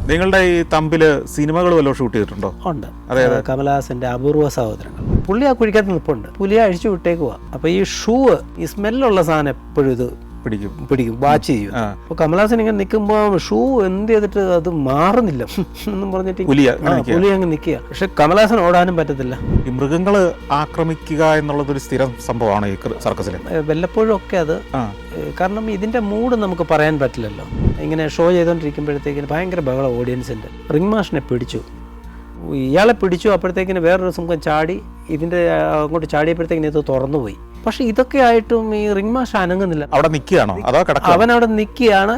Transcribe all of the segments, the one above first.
നിങ്ങളുടെ ഈ തമ്പില് സിനിമകൾ വല്ലതും ഷൂട്ട് ചെയ്തിട്ടുണ്ടോ? ഉണ്ട്. കമലഹാസന്റെ അപൂർവ സഹോദരങ്ങൾ. പുള്ളി ആ കുഴിക്കകത്ത് നിൽപ്പുണ്ട്, പുലിയെ അഴിച്ചു വിട്ടേക്കുവാ. അപ്പൊ ഈ ഷൂ, ഈ സ്മെല്ലുള്ള സാധനം എപ്പോഴും ഇത് പിടിക്കും, വാച്ച് ചെയ്യും. അപ്പൊ കമലഹാസൻ ഇങ്ങനെ നിൽക്കുമ്പോ ഷൂ എന്ത് ചെയ്തിട്ട് അത് മാറുന്നില്ല എന്നും പറഞ്ഞിട്ട് പുലി അങ്ങ് നിൽക്കുക. പക്ഷെ കമലഹാസൻ ഓടാനും പറ്റത്തില്ല. ഈ മൃഗങ്ങള് ആക്രമിക്കുക എന്നുള്ളതൊരു സ്ഥിരം സംഭവമാണ് ഈ സർക്കസിൽ. വല്ലപ്പോഴും ഒക്കെ അത്, കാരണം ഇതിന്റെ മൂഡ് നമുക്ക് പറയാൻ പറ്റില്ലല്ലോ. ഇങ്ങനെ ഷോ ചെയ്തോണ്ടിരിക്കുമ്പോഴത്തേക്കിന് ഭയങ്കര ബഹളം ഓഡിയൻസിന്റെ. റിംഗ് മാഷിനെ പിടിച്ചു, ഇയാളെ പിടിച്ചു. അപ്പോഴത്തേക്കിന് വേറൊരു സിംഹം ചാടി, ഇതിന്റെ അങ്ങോട്ട് ചാടിയപ്പോഴത്തേക്കിന് ഇത് തുറന്നുപോയി. പക്ഷെ ഇതൊക്കെ ആയിട്ടും ഈ റിംഗ് മാഷ് അനങ്ങുന്നില്ല. അവിടെ നിൽക്കുകയാണോ അതോ അവൻ അവിടെ നിൽക്കുകയാണ്,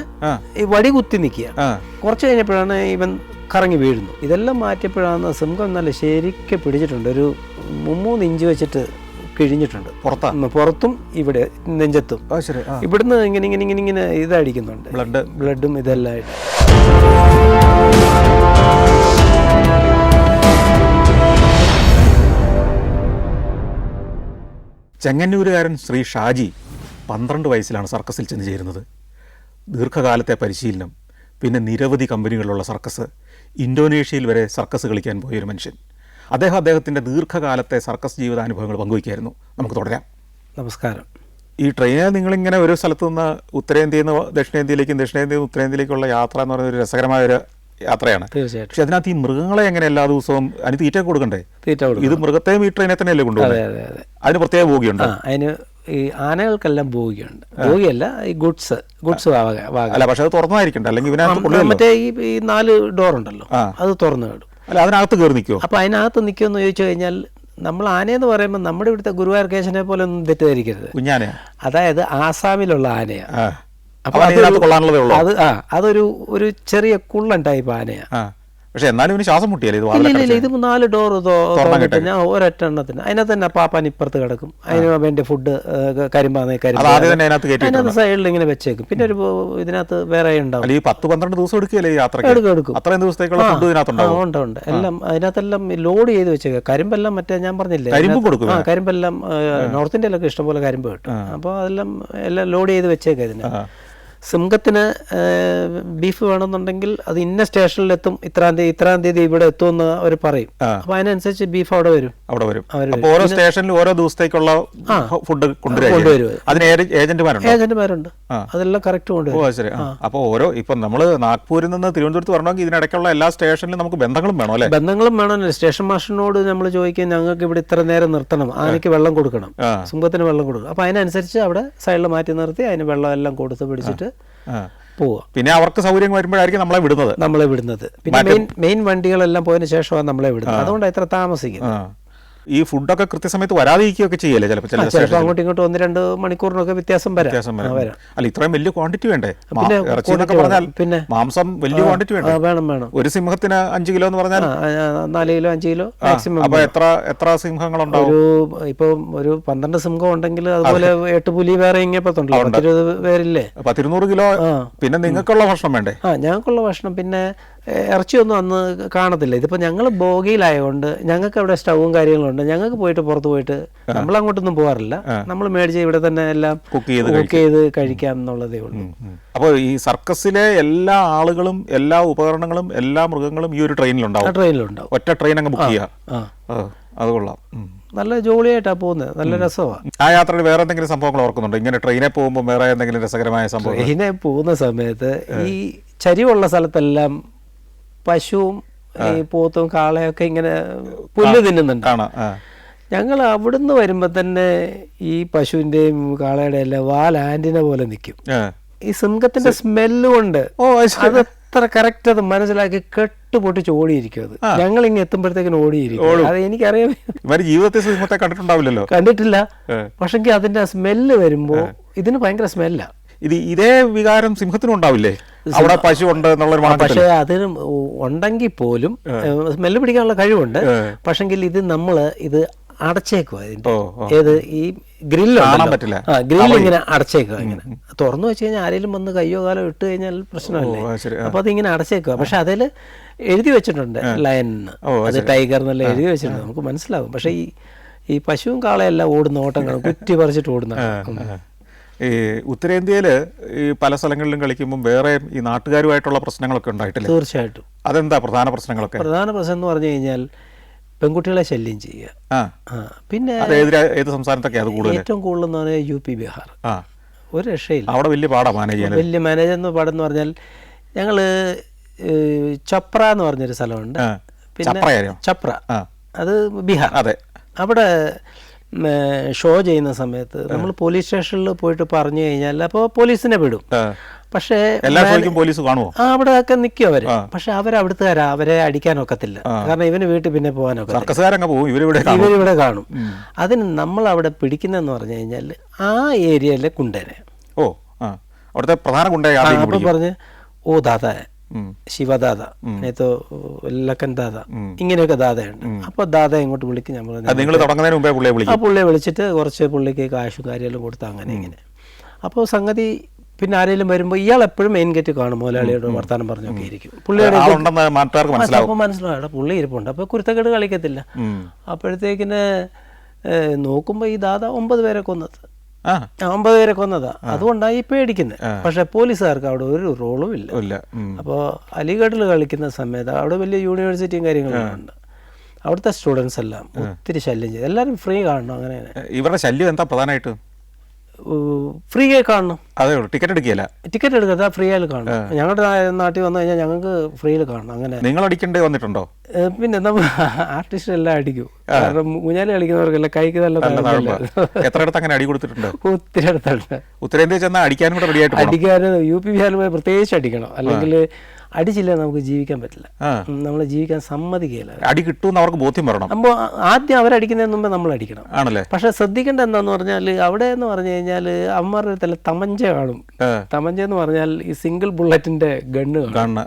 ഈ വടി കുത്തി നിൽക്കുക. കുറച്ച് കഴിഞ്ഞപ്പോഴാണ് ഇവൻ കറങ്ങി വീഴുന്നു. ഇതെല്ലാം മാറ്റിയപ്പോഴാണ് സിംഹം നല്ല ശരിക്കും പിടിച്ചിട്ടുണ്ട്. ഒരു 3 ഇഞ്ച് വെച്ചിട്ട് കിഴിഞ്ഞിട്ടുണ്ട് പുറത്തും ഇവിടെ നെഞ്ചത്തും. ഇവിടുന്ന് ഇങ്ങനെ ഇങ്ങനെ ഇങ്ങനെ ഇങ്ങനെ ഇതടിക്കുന്നുണ്ട്, ബ്ലഡും ഇതെല്ലാം ആയിട്ട്. ചെങ്ങന്നൂരുകാരൻ ശ്രീ ഷാജി 12 വയസ്സിലാണ് സർക്കസിൽ ചെന്ന് ചേരുന്നത്. ദീർഘകാലത്തെ പരിശീലനം, പിന്നെ നിരവധി കമ്പനികളുള്ള സർക്കസ്, ഇന്തോനേഷ്യയിൽ വരെ സർക്കസ് കളിക്കാൻ പോയൊരു മനുഷ്യൻ. അദ്ദേഹത്തിൻ്റെ ദീർഘകാലത്തെ സർക്കസ് ജീവിതാനുഭവങ്ങൾ പങ്കുവയ്ക്കായിരുന്നു. നമുക്ക് തുടരാം. നമസ്കാരം. ഈ ട്രെയിനിൽ നിങ്ങളിങ്ങനെ ഒരു സ്ഥലത്തു നിന്ന് ഉത്തരേന്ത്യയിൽ നിന്ന് ദക്ഷിണേന്ത്യയിലേക്കും ദക്ഷിണേന്ത്യയിൽ നിന്ന് ഉത്തരേന്ത്യയിലേക്കുള്ള യാത്ര എന്ന് പറയുന്ന ഒരു രസകരമായ യാത്രയാണ്. തീർച്ചയായിട്ടും. പക്ഷെ അതിനകത്ത് ഈ മൃഗങ്ങളെ എങ്ങനെ എല്ലാ ദിവസവും അതിന് തീറ്റ കൊടുക്കണ്ടേ? ഇത് മൃഗത്തെയും ഈ ട്രെയിനെ തന്നെയല്ലേ കൊണ്ടുപോകുന്നത്? അതിന് പ്രത്യേക ബോഗിയുണ്ട്. അതിന് ഈ ആനകൾക്കെല്ലാം ബോഗിയുണ്ട്. ബോഗിയല്ല, ഈ ഗുഡ്സ് അല്ല, പക്ഷെ അത് തുറന്നായിരിക്കണ്ട, അല്ലെങ്കിൽ മറ്റേ ഈ 4 ഡോർ ഉണ്ടല്ലോ, അത് തുറന്നു കിടും. അല്ല, അതിനകത്ത് കയറി നിൽക്കുമോ? അപ്പൊ അതിനകത്ത് നിൽക്കുമെന്ന് ചോദിച്ചു കഴിഞ്ഞാൽ, നമ്മൾ ആനയെന്ന് പറയുമ്പോൾ നമ്മുടെ ഇവിടുത്തെ ഗുരുവായൂർ കേശനെ പോലെ ഒന്നും തെറ്റിദ്ധരിക്കരുത്. കുഞ്ഞാനയാ, അതായത് ആസാമിലുള്ള ആനയാ. അതൊരു ചെറിയ കുള്ളൻ ടൈപ്പ് ആനയാ. പക്ഷെ എന്നാലും ഇവന് ശ്വാസം മുട്ടിയല്ലേ? ഇത് 4 ഡോർ ഞാൻ ഒരൊറ്റ എണ്ണത്തിന്. അതിനകത്ത് തന്നെ പാപ്പാൻ ഇപ്പുറത്ത് കിടക്കും. അതിന് വേണ്ടി ഫുഡ് അതിനകത്ത് സൈഡിൽ ഇങ്ങനെ വെച്ചേക്കും. പിന്നെ ഒരു ഇതിനകത്ത് വേറെ ഉണ്ടാവും. 10-12 ദിവസം എടുക്കും. ഉണ്ട്. എല്ലാം അതിനകത്തെല്ലാം ലോഡ് ചെയ്ത് വെച്ചേക്കാം. കരിമ്പെല്ലാം മറ്റേ ഞാൻ പറഞ്ഞില്ലേ, കരിമ്പെല്ലാം നോർത്ത് ഇന്ത്യയിലൊക്കെ ഇഷ്ടംപോലെ കരിമ്പ് കിട്ടും. അപ്പോൾ അതെല്ലാം ലോഡ് ചെയ്ത് വെച്ചേക്കാം. ഇതിന് സിംഹത്തിന് ബീഫ് വേണമെന്നുണ്ടെങ്കിൽ അത് ഇന്ന സ്റ്റേഷനിലെത്തും, ഇത്രാം തീയതി ഇവിടെ എത്തുമെന്ന് അവർ പറയും. അപ്പൊ അതിനനുസരിച്ച് ബീഫ് അവിടെ വരും. ഓരോ സ്റ്റേഷനിലും ഓരോ ദിവസത്തേക്കുള്ള ഫുഡ് കൊണ്ടുവരും. ഏജന്റുമാരുണ്ട്, അതെല്ലാം കറക്റ്റ് കൊണ്ടുവരും. അപ്പോൾ ഓരോ ഇപ്പൊ നമ്മള് നാഗ്പൂരിൽ നിന്ന് തിരുവനന്തപുരത്ത് വരണമെങ്കിൽ ഇതിനിടയ്ക്കുള്ള എല്ലാ സ്റ്റേഷനിലും നമുക്ക് ബന്ധങ്ങളും വേണം അല്ലേ? ബന്ധങ്ങളും വേണമല്ലോ. സ്റ്റേഷൻ മാസ്റ്ററിനോട് നമ്മൾ ചോദിക്കും, ഞങ്ങൾക്ക് ഇവിടെ ഇത്ര നേരം നിർത്തണം, ആനയ്ക്ക് വെള്ളം കൊടുക്കണം, സിംഹത്തിന് വെള്ളം കൊടുക്കണം. അപ്പൊ അതിനനുസരിച്ച് അവിടെ സൈഡിൽ മാറ്റി നിർത്തി അതിന് വെള്ളം എല്ലാം കൊടുത്ത് പിടിച്ചിട്ട് പോവാ. പിന്നെ അവർക്ക് സൗകര്യം വരുമ്പോഴായിരിക്കും നമ്മളെ വിടുന്നത്. പിന്നെ മെയിൻ വണ്ടികളെല്ലാം പോയതിനു ശേഷമാണ് നമ്മളെ വിടുന്നത്. അതുകൊണ്ട് എത്ര താമസിക്കുന്നത്. ഈ ഫുഡൊക്കെ കൃത്യസമയത്ത് വരാതിരിക്കുകയൊക്കെ ചെയ്യല്ലേ? ചിലപ്പോൾ അങ്ങോട്ടും ഇങ്ങോട്ടും 1-2 മണിക്കൂറിനൊക്കെ വ്യത്യാസം വരാം. അല്ല, ഇത്രയും വലിയ ക്വാണ്ടിറ്റി വേണ്ടേ? പിന്നെ മാംസം വലിയ ക്വാണ്ടിറ്റി വേണം. ഒരു സിംഹത്തിന് 5 കിലോ എന്ന് പറഞ്ഞാൽ 4 കിലോ 5 കിലോ മാക്സിമം. അപ്പൊ എത്ര സിംഹങ്ങളുണ്ടാവും? ഇപ്പൊ ഒരു 12 സിംഹം ഉണ്ടെങ്കിൽ അതുപോലെ 8 പുലി വേറെ ഇങ്ങപ്പത്തുണ്ടല്ലോ, 20 പേരില്ലേ? 200 കിലോ. പിന്നെ നിങ്ങൾക്കുള്ള ഭക്ഷണം വേണ്ടേ? ഞങ്ങൾക്കുള്ള ഭക്ഷണം. പിന്നെ ഇറച്ചിയൊന്നും അന്ന് കാണത്തില്ല. ഇതിപ്പോൾ ഞങ്ങൾ ബോഗിയിലായതുകൊണ്ട് ഞങ്ങൾക്ക് അവിടെ സ്റ്റൗവും കാര്യങ്ങളുണ്ട്. ഞങ്ങൾക്ക് പുറത്ത് പോയിട്ട് നമ്മളങ്ങോട്ടൊന്നും പോകാറില്ല. നമ്മൾ മേടിച്ച് ഇവിടെ തന്നെ എല്ലാം കുക്ക് ചെയ്ത് കഴിക്കാം എന്നുള്ളതേ ഉള്ളൂ. അപ്പോൾ ഈ സർക്കസിലെ എല്ലാ ആളുകളും എല്ലാ ഉപകരണങ്ങളും എല്ലാ മൃഗങ്ങളും ഈ ഒരു ട്രെയിനിലുണ്ടാവും. ഒറ്റ ട്രെയിൻ അങ്ങ് ബുക്ക് ചെയ്യുക. അത് കൊള്ളാം. നല്ല ജോളിയായിട്ടാ പോകുന്നത്, നല്ല രസമാണ്. ആ യാത്രയിൽ വേറെ എന്തെങ്കിലും സംഭവങ്ങൾ ഓർക്കുന്നുണ്ടോ? ഇങ്ങനെ ട്രെയിനിൽ പോകുമ്പോൾ വേറെ എന്തെങ്കിലും രസകരമായ സംഭവം? ട്രെയിനിൽ പോകുന്ന സമയത്ത് ഈ ചരിവുള്ള സ്ഥലത്തെല്ലാം പശുവും ഈ പോത്തും കാളയൊക്കെ ഇങ്ങനെ പുല്ല് തിന്നുന്നുണ്ട്. ഞങ്ങൾ അവിടുന്ന് വരുമ്പോ തന്നെ ഈ പശുവിന്റെയും കാളയുടെ എല്ലാം വാൽ ആന്റിനെ പോലെ നിൽക്കും. ഈ സിംഹത്തിന്റെ സ്മെല്ല് കൊണ്ട് അത് അത്ര കറക്റ്റ് അത് മനസ്സിലാക്കി കെട്ടുപൊട്ടിച്ച് ഓടിയിരിക്കും. അത് ഞങ്ങൾ ഇങ്ങനെ എത്തുമ്പോഴത്തേക്കിനും ഓടിയിരിക്കും. അത് എനിക്കറിയാം. ജീവിതത്തിൽ സിംഹത്തെ കണ്ടിട്ടുണ്ടാവില്ലല്ലോ. കണ്ടിട്ടില്ല. പക്ഷെങ്കിൽ അതിന്റെ സ്മെല്ല് വരുമ്പോ ഇതിന് ഭയങ്കര സ്മെല്ലാ. ഇതേ വികാരം സിംഹത്തിനും ഉണ്ടാവില്ലേ? അവിടെ പശു ഉണ്ട് എന്നുള്ളൊരു. പക്ഷെ അതിന് ഉണ്ടെങ്കിൽ പോലും സ്മെല്ല് പിടിക്കാനുള്ള കഴിവുണ്ട്. പക്ഷെങ്കിൽ ഇത് അടച്ചേക്കുക. ഏത് ഈ ഗ്രില്ല് ഇങ്ങനെ അടച്ചേക്കുക. ഇങ്ങനെ തുറന്നു വെച്ച് കഴിഞ്ഞാൽ ആരെങ്കിലും വന്ന് കയ്യോ കാലോ ഇട്ട് കഴിഞ്ഞാൽ പ്രശ്നമല്ലേ? അപ്പൊ അതിങ്ങനെ അടച്ചേക്കുക. പക്ഷെ അതിൽ എഴുതി വെച്ചിട്ടുണ്ട് ലയൻ, അത് ടൈഗർ എന്നെല്ലാം എഴുതി വെച്ചിട്ടുണ്ട്, നമുക്ക് മനസ്സിലാവും. പക്ഷെ ഈ പശുവും കാളയെല്ലാം ഓടുന്ന ഓട്ടങ്ങൾ കുറ്റി പറിച്ചിട്ട് ഓടുന്ന. ഈ ഉത്തരേന്ത്യയിൽ ഈ പല സ്ഥലങ്ങളിലും കളിക്കുമ്പം വേറെ ഈ നാട്ടുകാരുമായിട്ടുള്ള പ്രശ്നങ്ങളൊക്കെ ഉണ്ടായിട്ടില്ല? തീർച്ചയായിട്ടും. അതെന്താ പ്രധാന പ്രശ്നങ്ങളൊക്കെ? പ്രധാന പ്രശ്നം എന്ന് പറഞ്ഞു കഴിഞ്ഞാൽ പെൺകുട്ടികളെ ശല്യം ചെയ്യുക. പിന്നെ ഏത് സംസ്ഥാനത്തൊക്കെ അത് കൂടുതൽ? ഏറ്റവും കൂടുതൽ എന്ന് പറഞ്ഞാൽ UP, ബീഹാർ. ഒരു രക്ഷയില്ല. അവിടെ വലിയ പാടാ മാനേജ് ചെയ്യാൻ. വലിയ മാനേജർ എന്ന് പാടെന്ന് പറഞ്ഞാൽ ഞങ്ങൾ ചപ്ര എന്ന് പറഞ്ഞൊരു സ്ഥലമുണ്ട്. പിന്നെ ചപ്ര, അത് ബീഹാർ. അതെ. അവിടെ ഷോ ചെയ്യുന്ന സമയത്ത് നമ്മൾ പോലീസ് സ്റ്റേഷനിൽ പോയിട്ട് പറഞ്ഞു കഴിഞ്ഞാൽ അപ്പോൾ പോലീസിനെ വിടും. പക്ഷേ പോലീസ് കാണുമോ? അവിടെ ഒക്കെ നിൽക്കും അവര്. പക്ഷെ അവരവിടുത്തുകാരാ, അവരെ അടിക്കാനൊക്കത്തില്ല. കാരണം ഇവന് വീട്ടിൽ പിന്നെ പോകാനൊക്കെ ഇവരിവിടെ കാണും. അതിന് നമ്മൾ അവിടെ പിടിക്കുന്നെന്ന് പറഞ്ഞു കഴിഞ്ഞാൽ ആ ഏരിയയിലെ കുണ്ടേനെ. അവിടുത്തെ പ്രധാന കുണ്ടേ അപ്പൊ പറഞ്ഞ് ഓ ദാദാ, ശിവദാദ, ലക്കൻ ദാദ, ഇങ്ങനെയൊക്കെ ദാദയുണ്ട്. അപ്പൊ ദാദ ഇങ്ങോട്ട് വിളിക്കും. ഞാൻ പറഞ്ഞു പുള്ളിയെ വിളിച്ചിട്ട് കുറച്ച് പുള്ളിക്ക് കാശും കാര്യമെല്ലാം കൊടുത്ത് അങ്ങനെ ഇങ്ങനെ. അപ്പോൾ സംഗതി പിന്നെ ആരെങ്കിലും വരുമ്പോൾ ഇയാൾ എപ്പോഴും മെയിൻ ഗേറ്റ് കാണും, മുതലാളിയോട് വർത്താനം പറഞ്ഞൊക്കെ ഇരിക്കും. പുള്ളിയുടെ അപ്പോൾ മനസ്സിലാവും പുള്ളി ഇരിപ്പുണ്ട്. അപ്പോൾ കുരുത്തക്കേട് കളിക്കത്തില്ല. അപ്പോഴത്തേക്കിന് നോക്കുമ്പോൾ ഈ ദാദ 9 പേരെ കൊന്നത്. 9 പേരെ കൊന്നതാ. അതുകൊണ്ടാണ് ഈ പേടിക്കുന്നത്. പക്ഷെ പോലീസുകാർക്ക് അവിടെ ഒരു റോളും ഇല്ല. അപ്പോൾ അലിഗഡിൽ കളിക്കുന്ന സമയത്ത് അവിടെ വലിയ യൂണിവേഴ്സിറ്റിയും കാര്യങ്ങളും ഉണ്ട്. അവിടുത്തെ സ്റ്റുഡൻസ് എല്ലാം ഒത്തിരി ശല്യം ചെയ്തു. എല്ലാവരും ഫ്രീ കാണണം. അങ്ങനെ ഇവരുടെ ശല്യം എന്താ പ്രധാനമായിട്ട്? ഫ്രീ ആയി കാണണം. അതെ, ടിക്കറ്റ് എടുക്കില്ല. ടിക്കറ്റ് എടുക്കാതെ ഫ്രീ ആയി കാണണം. ഞങ്ങളുടെ നാട്ടിൽ വന്നു കഴിഞ്ഞാൽ ഞങ്ങൾക്ക് ഫ്രീയിൽ കാണണം. അങ്ങനെ നിങ്ങൾ അടിക്കേണ്ടി വന്നിട്ടുണ്ടോ? പിന്നെ നമ്മൾ ആർട്ടിസ്റ്റ് എല്ലാം അടിക്കും. കാരണം ഊഞ്ഞാലി കളിക്കുന്നവർക്കെല്ലാം കൈക്ക് നല്ല എത്ര അങ്ങനെ അടി കൊടുത്തിട്ടുണ്ട്? ഒത്തിരി അടുത്തുണ്ട്. ഉത്തരേന്ത്യ ചെന്നാൽ അടിക്കാനും കൂടെ റെഡിയായിട്ട് അടിക്കാനും UP, ബീഹാറിൽ പോയി പ്രത്യേകിച്ച് അടിക്കണം. അല്ലെങ്കിൽ അടിച്ചില്ല നമുക്ക് ജീവിക്കാൻ പറ്റില്ല. നമ്മൾ ജീവിക്കാൻ സമ്മതിക്കില്ല. അടി കിട്ടുമെന്ന് അവർക്ക് ബോധ്യം വരണം. അപ്പോൾ ആദ്യം അവരടിക്കുന്നതിന് മുമ്പേ നമ്മൾ അടിക്കണം. ആണല്ലേ? പക്ഷെ ശ്രദ്ധിക്കേണ്ട എന്താന്ന് പറഞ്ഞാൽ അവിടെ എന്ന് പറഞ്ഞു കഴിഞ്ഞാൽ അവന്മാരുടെ തല തമഞ്ച കാണും. തമഞ്ച എന്ന് പറഞ്ഞാൽ ഈ സിംഗിൾ ബുള്ളറ്റിന്റെ ഗണ്ണ് കാണും.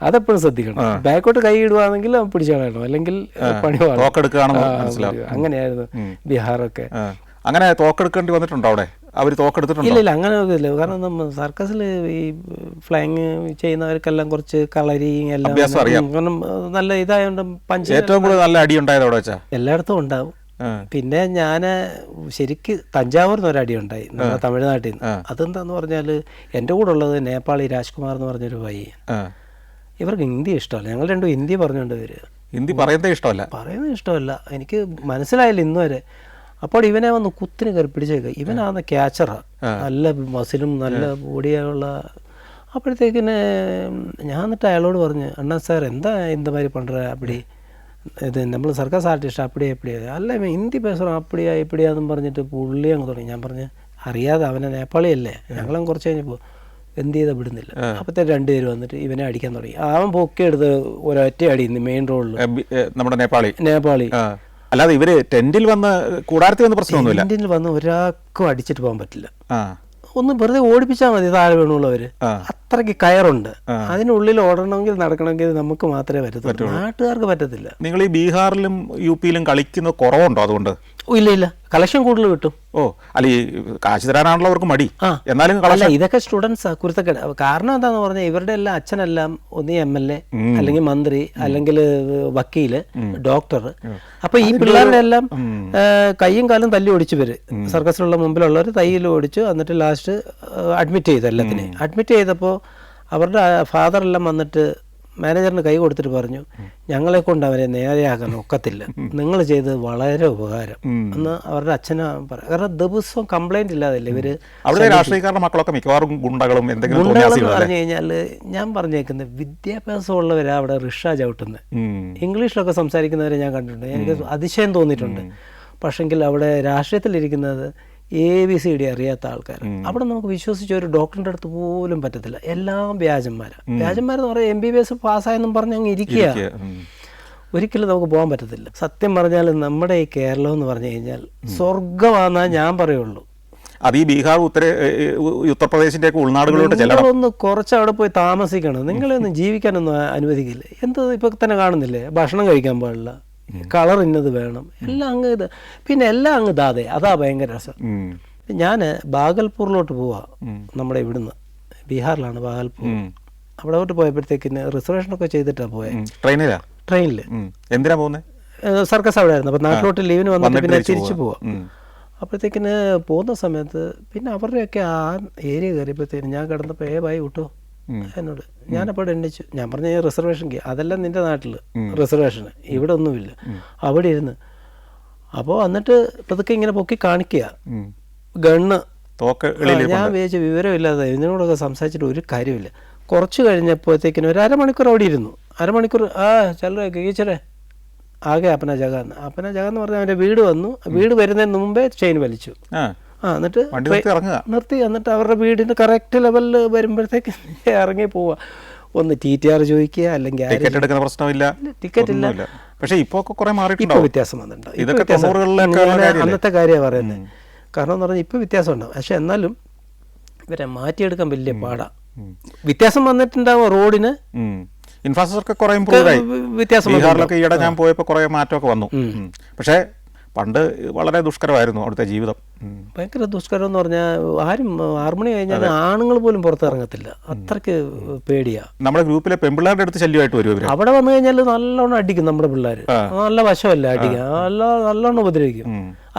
അതെപ്പോഴും ശ്രദ്ധിക്കണം. ബാക്കോട്ട് കൈ ഇടുവാണെങ്കിൽ പിടിച്ചു കളയണം, അല്ലെങ്കിൽ പണി അങ്ങനെയായിരുന്നു ബീഹാറൊക്കെ. അങ്ങനെ തോക്കെടുക്കേണ്ടി വന്നിട്ടുണ്ടോ അവിടെ? അവർ തോക്കെടുത്തിട്ടുണ്ടോ? ഇല്ല, അങ്ങനെ ഇല്ല. കാരണം നമ്മൾ സർക്കസിൽ ഈ ഫ്ലൈങ് ചെയ്യുന്നവർക്കെല്ലാം കുറച്ച് കളരിങ് എല്ലാം കാരണം നല്ല ഇതായോണ്ട് ഏറ്റവും കൂടുതൽ നല്ല അടി ഉണ്ടായത് അവിടെ വെച്ചാ എല്ലായിടത്തും ഉണ്ടാവും. പിന്നെ ഞാൻ ശരിക്ക് തഞ്ചാവൂർന്ന് ഒരു അടി ഉണ്ടായി നമ്മുടെ തമിഴ്നാട്ടിൽ നിന്ന്. അതെന്താന്ന് പറഞ്ഞാൽ എൻ്റെ കൂടെ ഉള്ളത് നേപ്പാളി രാജ്കുമാർ എന്ന് പറഞ്ഞൊരു പയ്യൻ. ഇവർക്ക് ഹിന്ദി ഇഷ്ടമല്ല. ഞങ്ങൾ രണ്ടും ഹിന്ദി പറഞ്ഞുകൊണ്ട് വരിക. ഹിന്ദി പറയുന്നത് ഇഷ്ടമല്ല. എനിക്ക് മനസ്സിലായില്ല ഇന്ന് വരെ. അപ്പോൾ ഇവനെ വന്ന് കുത്തിന് കയറി പിടിച്ചേക്കുക. ഇവനാണ് ക്യാച്ചറാ, നല്ല മസിലും നല്ല ബോഡിയുള്ള. അപ്പോഴത്തേക്കിന് ഞാൻ എന്നിട്ട് അയാളോട് പറഞ്ഞു, അണ്ണാ സാർ എന്താ இந்த மாதிரி பண்ற அப்படி, ഇത് നമ്മൾ സർക്കസ് ആർട്ടിസ്റ്റ് അപ്പടിയാ അല്ല ഹിന്ദി പേസുറ അപ്പടിയാ ഇപ്പടിയാന്നും പറഞ്ഞിട്ട് പുള്ളി അങ്ങ് തുടങ്ങി. ഞാൻ പറഞ്ഞു അറിയാതെ, അവനെ നേപ്പാളിയല്ലേ. ഞങ്ങളും കുറച്ച് കഴിഞ്ഞപ്പോൾ എന്ത് ചെയ്താൽ വിടുന്നില്ല. അപ്പോഴത്തേക്ക് 2 പേര് വന്നിട്ട് ഇവനെ അടിക്കാൻ തുടങ്ങി. അവൻ പൊക്കിയെടുത്ത് ഒരൊറ്റ അടി മെയിൻ റോഡിൽ. നമ്മുടെ നേപ്പാളി അല്ലാതെ ഇവര് ടെന്റിൽ വന്ന് കൂടാരത്തിൽ വന്ന് പ്രശ്നമൊന്നുമില്ല. ടെന്റിൽ വന്ന് ഒരാൾക്കും അടിച്ചിട്ട് പോകാൻ പറ്റില്ല. ഒന്ന് വെറുതെ ഓടിപ്പിച്ചാൽ മതി, താഴെ വീണുള്ളവര്. അത്രയ്ക്ക് കയറുണ്ട്. അതിനുള്ളിൽ ഓടണമെങ്കിൽ നടക്കണമെങ്കിൽ നമുക്ക് മാത്രമേ പറ്റത്തുള്ളൂ, നാട്ടുകാർക്ക് പറ്റത്തില്ല. നിങ്ങൾ ഈ ബീഹാറിലും UP യിലും കളിക്കുന്നത് കുറവുണ്ടോ? അതുകൊണ്ട് ഇല്ല, കളക്ഷൻ കൂടുതൽ കിട്ടും. അല്ല ഈ കാശ് തരാനാണല്ലോ അവർക്ക് മടി. എന്നാലും ഇതൊക്കെ സ്റ്റുഡൻസാ കുരുത്തക്കേട്. കാരണം എന്താന്ന് പറഞ്ഞാൽ ഇവരുടെ എല്ലാം അച്ഛനെല്ലാം ഒന്നീ MLA അല്ലെങ്കിൽ മന്ത്രി അല്ലെങ്കിൽ വക്കീല്, ഡോക്ടർ. അപ്പൊ ഈ പിള്ളേരുടെ എല്ലാം കൈയും കാലും തല്ലി ഓടിച്ചു വര്. സർക്കസിലുള്ള മുമ്പിലുള്ളവർ തയ്യിൽ ഓടിച്ചു. എന്നിട്ട് ലാസ്റ്റ് അഡ്മിറ്റ് ചെയ്തു. എല്ലാത്തിനെയും അഡ്മിറ്റ് ചെയ്തപ്പോൾ അവരുടെ ഫാദറെല്ലാം വന്നിട്ട് മാനേജറിന് കൈ കൊടുത്തിട്ട് പറഞ്ഞു, ഞങ്ങളെ കൊണ്ട് അവരെ നേരെയാക്കാൻ ഒക്കത്തില്ല, നിങ്ങൾ ചെയ്തത് വളരെ ഉപകാരം എന്ന് അവരുടെ അച്ഛനാ പറയാം. കാരണം ദിവസവും കംപ്ലൈന്റ് ഇല്ലാതല്ലേ ഇവര്. രാഷ്ട്രീയക്കാരുടെ മക്കളൊക്കെ മിക്കവാറും ഗുണ്ടകളും പറഞ്ഞു കഴിഞ്ഞാൽ ഞാൻ പറഞ്ഞേക്കുന്നത് വിദ്യാഭ്യാസമുള്ളവരാ അവിടെ റിക്ഷ ചവിട്ടുന്നത്. ഇംഗ്ലീഷിലൊക്കെ സംസാരിക്കുന്നവരെ ഞാൻ കണ്ടിട്ടുണ്ട്. എനിക്ക് അതിശയം തോന്നിയിട്ടുണ്ട്. പക്ഷെങ്കിൽ അവിടെ രാഷ്ട്രീയത്തിലിരിക്കുന്നത് ABCD അറിയാത്ത ആൾക്കാർ. അവിടെ നമുക്ക് വിശ്വസിച്ച് ഒരു ഡോക്ടറിന്റെ അടുത്ത് പോലും പറ്റത്തില്ല. എല്ലാം വ്യാജന്മാരെന്ന് പറയാം. MBBS പാസ്സായെന്നും പറഞ്ഞ് അങ്ങ് ഇരിക്കുക. ഒരിക്കലും നമുക്ക് പോകാൻ പറ്റത്തില്ല. സത്യം പറഞ്ഞാൽ നമ്മുടെ ഈ കേരളം എന്ന് പറഞ്ഞു കഴിഞ്ഞാൽ സ്വർഗമാണെന്നാ ഞാൻ പറയുള്ളൂ. അത് ഈ ബീഹാർ ഉത്തർപ്രദേശിന്റെ ഉൾനാടുകളിലോട്ട് ഒന്ന് കുറച്ച് അവിടെ പോയി താമസിക്കണം. നിങ്ങളൊന്നും ജീവിക്കാനൊന്നും അനുവദിക്കില്ല. എന്ത് ഇപ്പൊ തന്നെ കാണുന്നില്ലേ, ഭക്ഷണം കഴിക്കാൻ പാടില്ല, കളർ ഇന്നത് വേണം, എല്ലാം അങ്ങ് ഇത്. പിന്നെ എല്ലാം അങ്ങ് ദാതെ. അതാ ഭയങ്കര രസം. ഞാൻ ബാഗൽപൂരിലോട്ട് പോവാ. നമ്മുടെ ഇവിടുന്ന് ബീഹാറിലാണ് ബാഗൽപൂർ. അവിടോട്ട് പോയപ്പോഴത്തേക്കിന് റിസർവേഷനൊക്കെ ചെയ്തിട്ടാണ് പോയത്. ട്രെയിനിൽ. എന്തിനാ പോകുന്നത്? സർക്കസ് അവിടെ ആയിരുന്നു. അപ്പൊ നാട്ടിലോട്ട് ലീവിന് വന്നിട്ട് പിന്നെ തിരിച്ചു പോവാം. അപ്പോഴത്തേക്കിന് പോകുന്ന സമയത്ത് പിന്നെ അവരുടെയൊക്കെ ആ ഏരിയ കയറിയപ്പോഴത്തേന് ഞാൻ കിടന്നപ്പോൾ ബായി വിട്ടോ എന്നോട്. ഞാനപ്പോൾ എണ്ണിച്ചു. ഞാൻ പറഞ്ഞ റിസർവേഷൻ അതെല്ലാം നിൻ്റെ നാട്ടിൽ റിസർവേഷന്, ഇവിടെ ഒന്നുമില്ല. അവിടെ ഇരുന്ന് അപ്പോൾ എന്നിട്ട് പതുക്കെ ഇങ്ങനെ പൊക്കി കാണിക്കുക ഗണ്ണ്. ഞാൻ വിചാരിച്ച വിവരമില്ലാതെ ഇതിനോടൊക്കെ സംസാരിച്ചിട്ട് ഒരു കാര്യമില്ല. കുറച്ച് കഴിഞ്ഞപ്പോഴത്തേക്കിനും ഒരു അരമണിക്കൂർ അവിടെ ഇരുന്നു. അരമണിക്കൂർ ചലോ കീച്ചറേ ആകെ അപ്പന ജഗ എന്ന് പറഞ്ഞാൽ അവൻ്റെ വീട് വന്നു. വീട് വരുന്നതിന് മുമ്പേ ചെയിൻ വലിച്ചു. എന്നിട്ട് നിർത്തി. എന്നിട്ട് അവരുടെ വീടിൻ്റെ കറക്റ്റ് ലെവലിൽ വരുമ്പോഴത്തേക്ക് ഇറങ്ങി പോവുക. ഒന്ന് TTR ചോദിക്കുക, അല്ലെങ്കിൽ ടിക്കറ്റ് എടുക്കുന്ന പ്രശ്നമില്ല, ടിക്കറ്റ് ഇല്ല. പക്ഷേ ഇപ്പോൾ ഇപ്പോൾ വ്യത്യാസം വന്നിട്ടുണ്ട്. അന്നത്തെ കാര്യമാണ് പറയുന്നത്. കാരണം എന്ന് പറഞ്ഞാൽ ഇപ്പോൾ വ്യത്യാസം ഉണ്ടാവും. പക്ഷെ എന്നാലും ഇവരെ മാറ്റിയെടുക്കാൻ വലിയ പാടാണ്. വ്യത്യാസം വന്നിട്ടുണ്ടാവും. റോഡിന് ഇൻഫ്രാസ്ട്രക്ചർ ഇമ്പ്രൂവ് ആയി. വ്യത്യാസം ബീഹാറിലൊക്കെ ഈയിടെ ഞാൻ പോയപ്പോൾ കുറേ മാറ്റമൊക്കെ വന്നു. പക്ഷേ പണ്ട് വളരെ ദുഷ്കരമായിരുന്നു അവിടുത്തെ ജീവിതം. ഭയങ്കര ദുഷ്കരം എന്ന് പറഞ്ഞാൽ ആരും 6 മണി കഴിഞ്ഞാൽ ആണുങ്ങൾ പോലും പുറത്തിറങ്ങത്തില്ല. അത്രയ്ക്ക് പേടിയാ. നമ്മുടെ ഗ്രൂപ്പിലെ പെൺപിള്ളേരുടെ അടുത്ത് ശല്യമായിട്ട് വരും. അവിടെ വന്നു കഴിഞ്ഞാൽ നല്ലോണം അടിക്കും നമ്മുടെ പിള്ളേർ. നല്ല വശമല്ല അടിക്കുക, നല്ലോണം ഉപദ്രവിക്കും.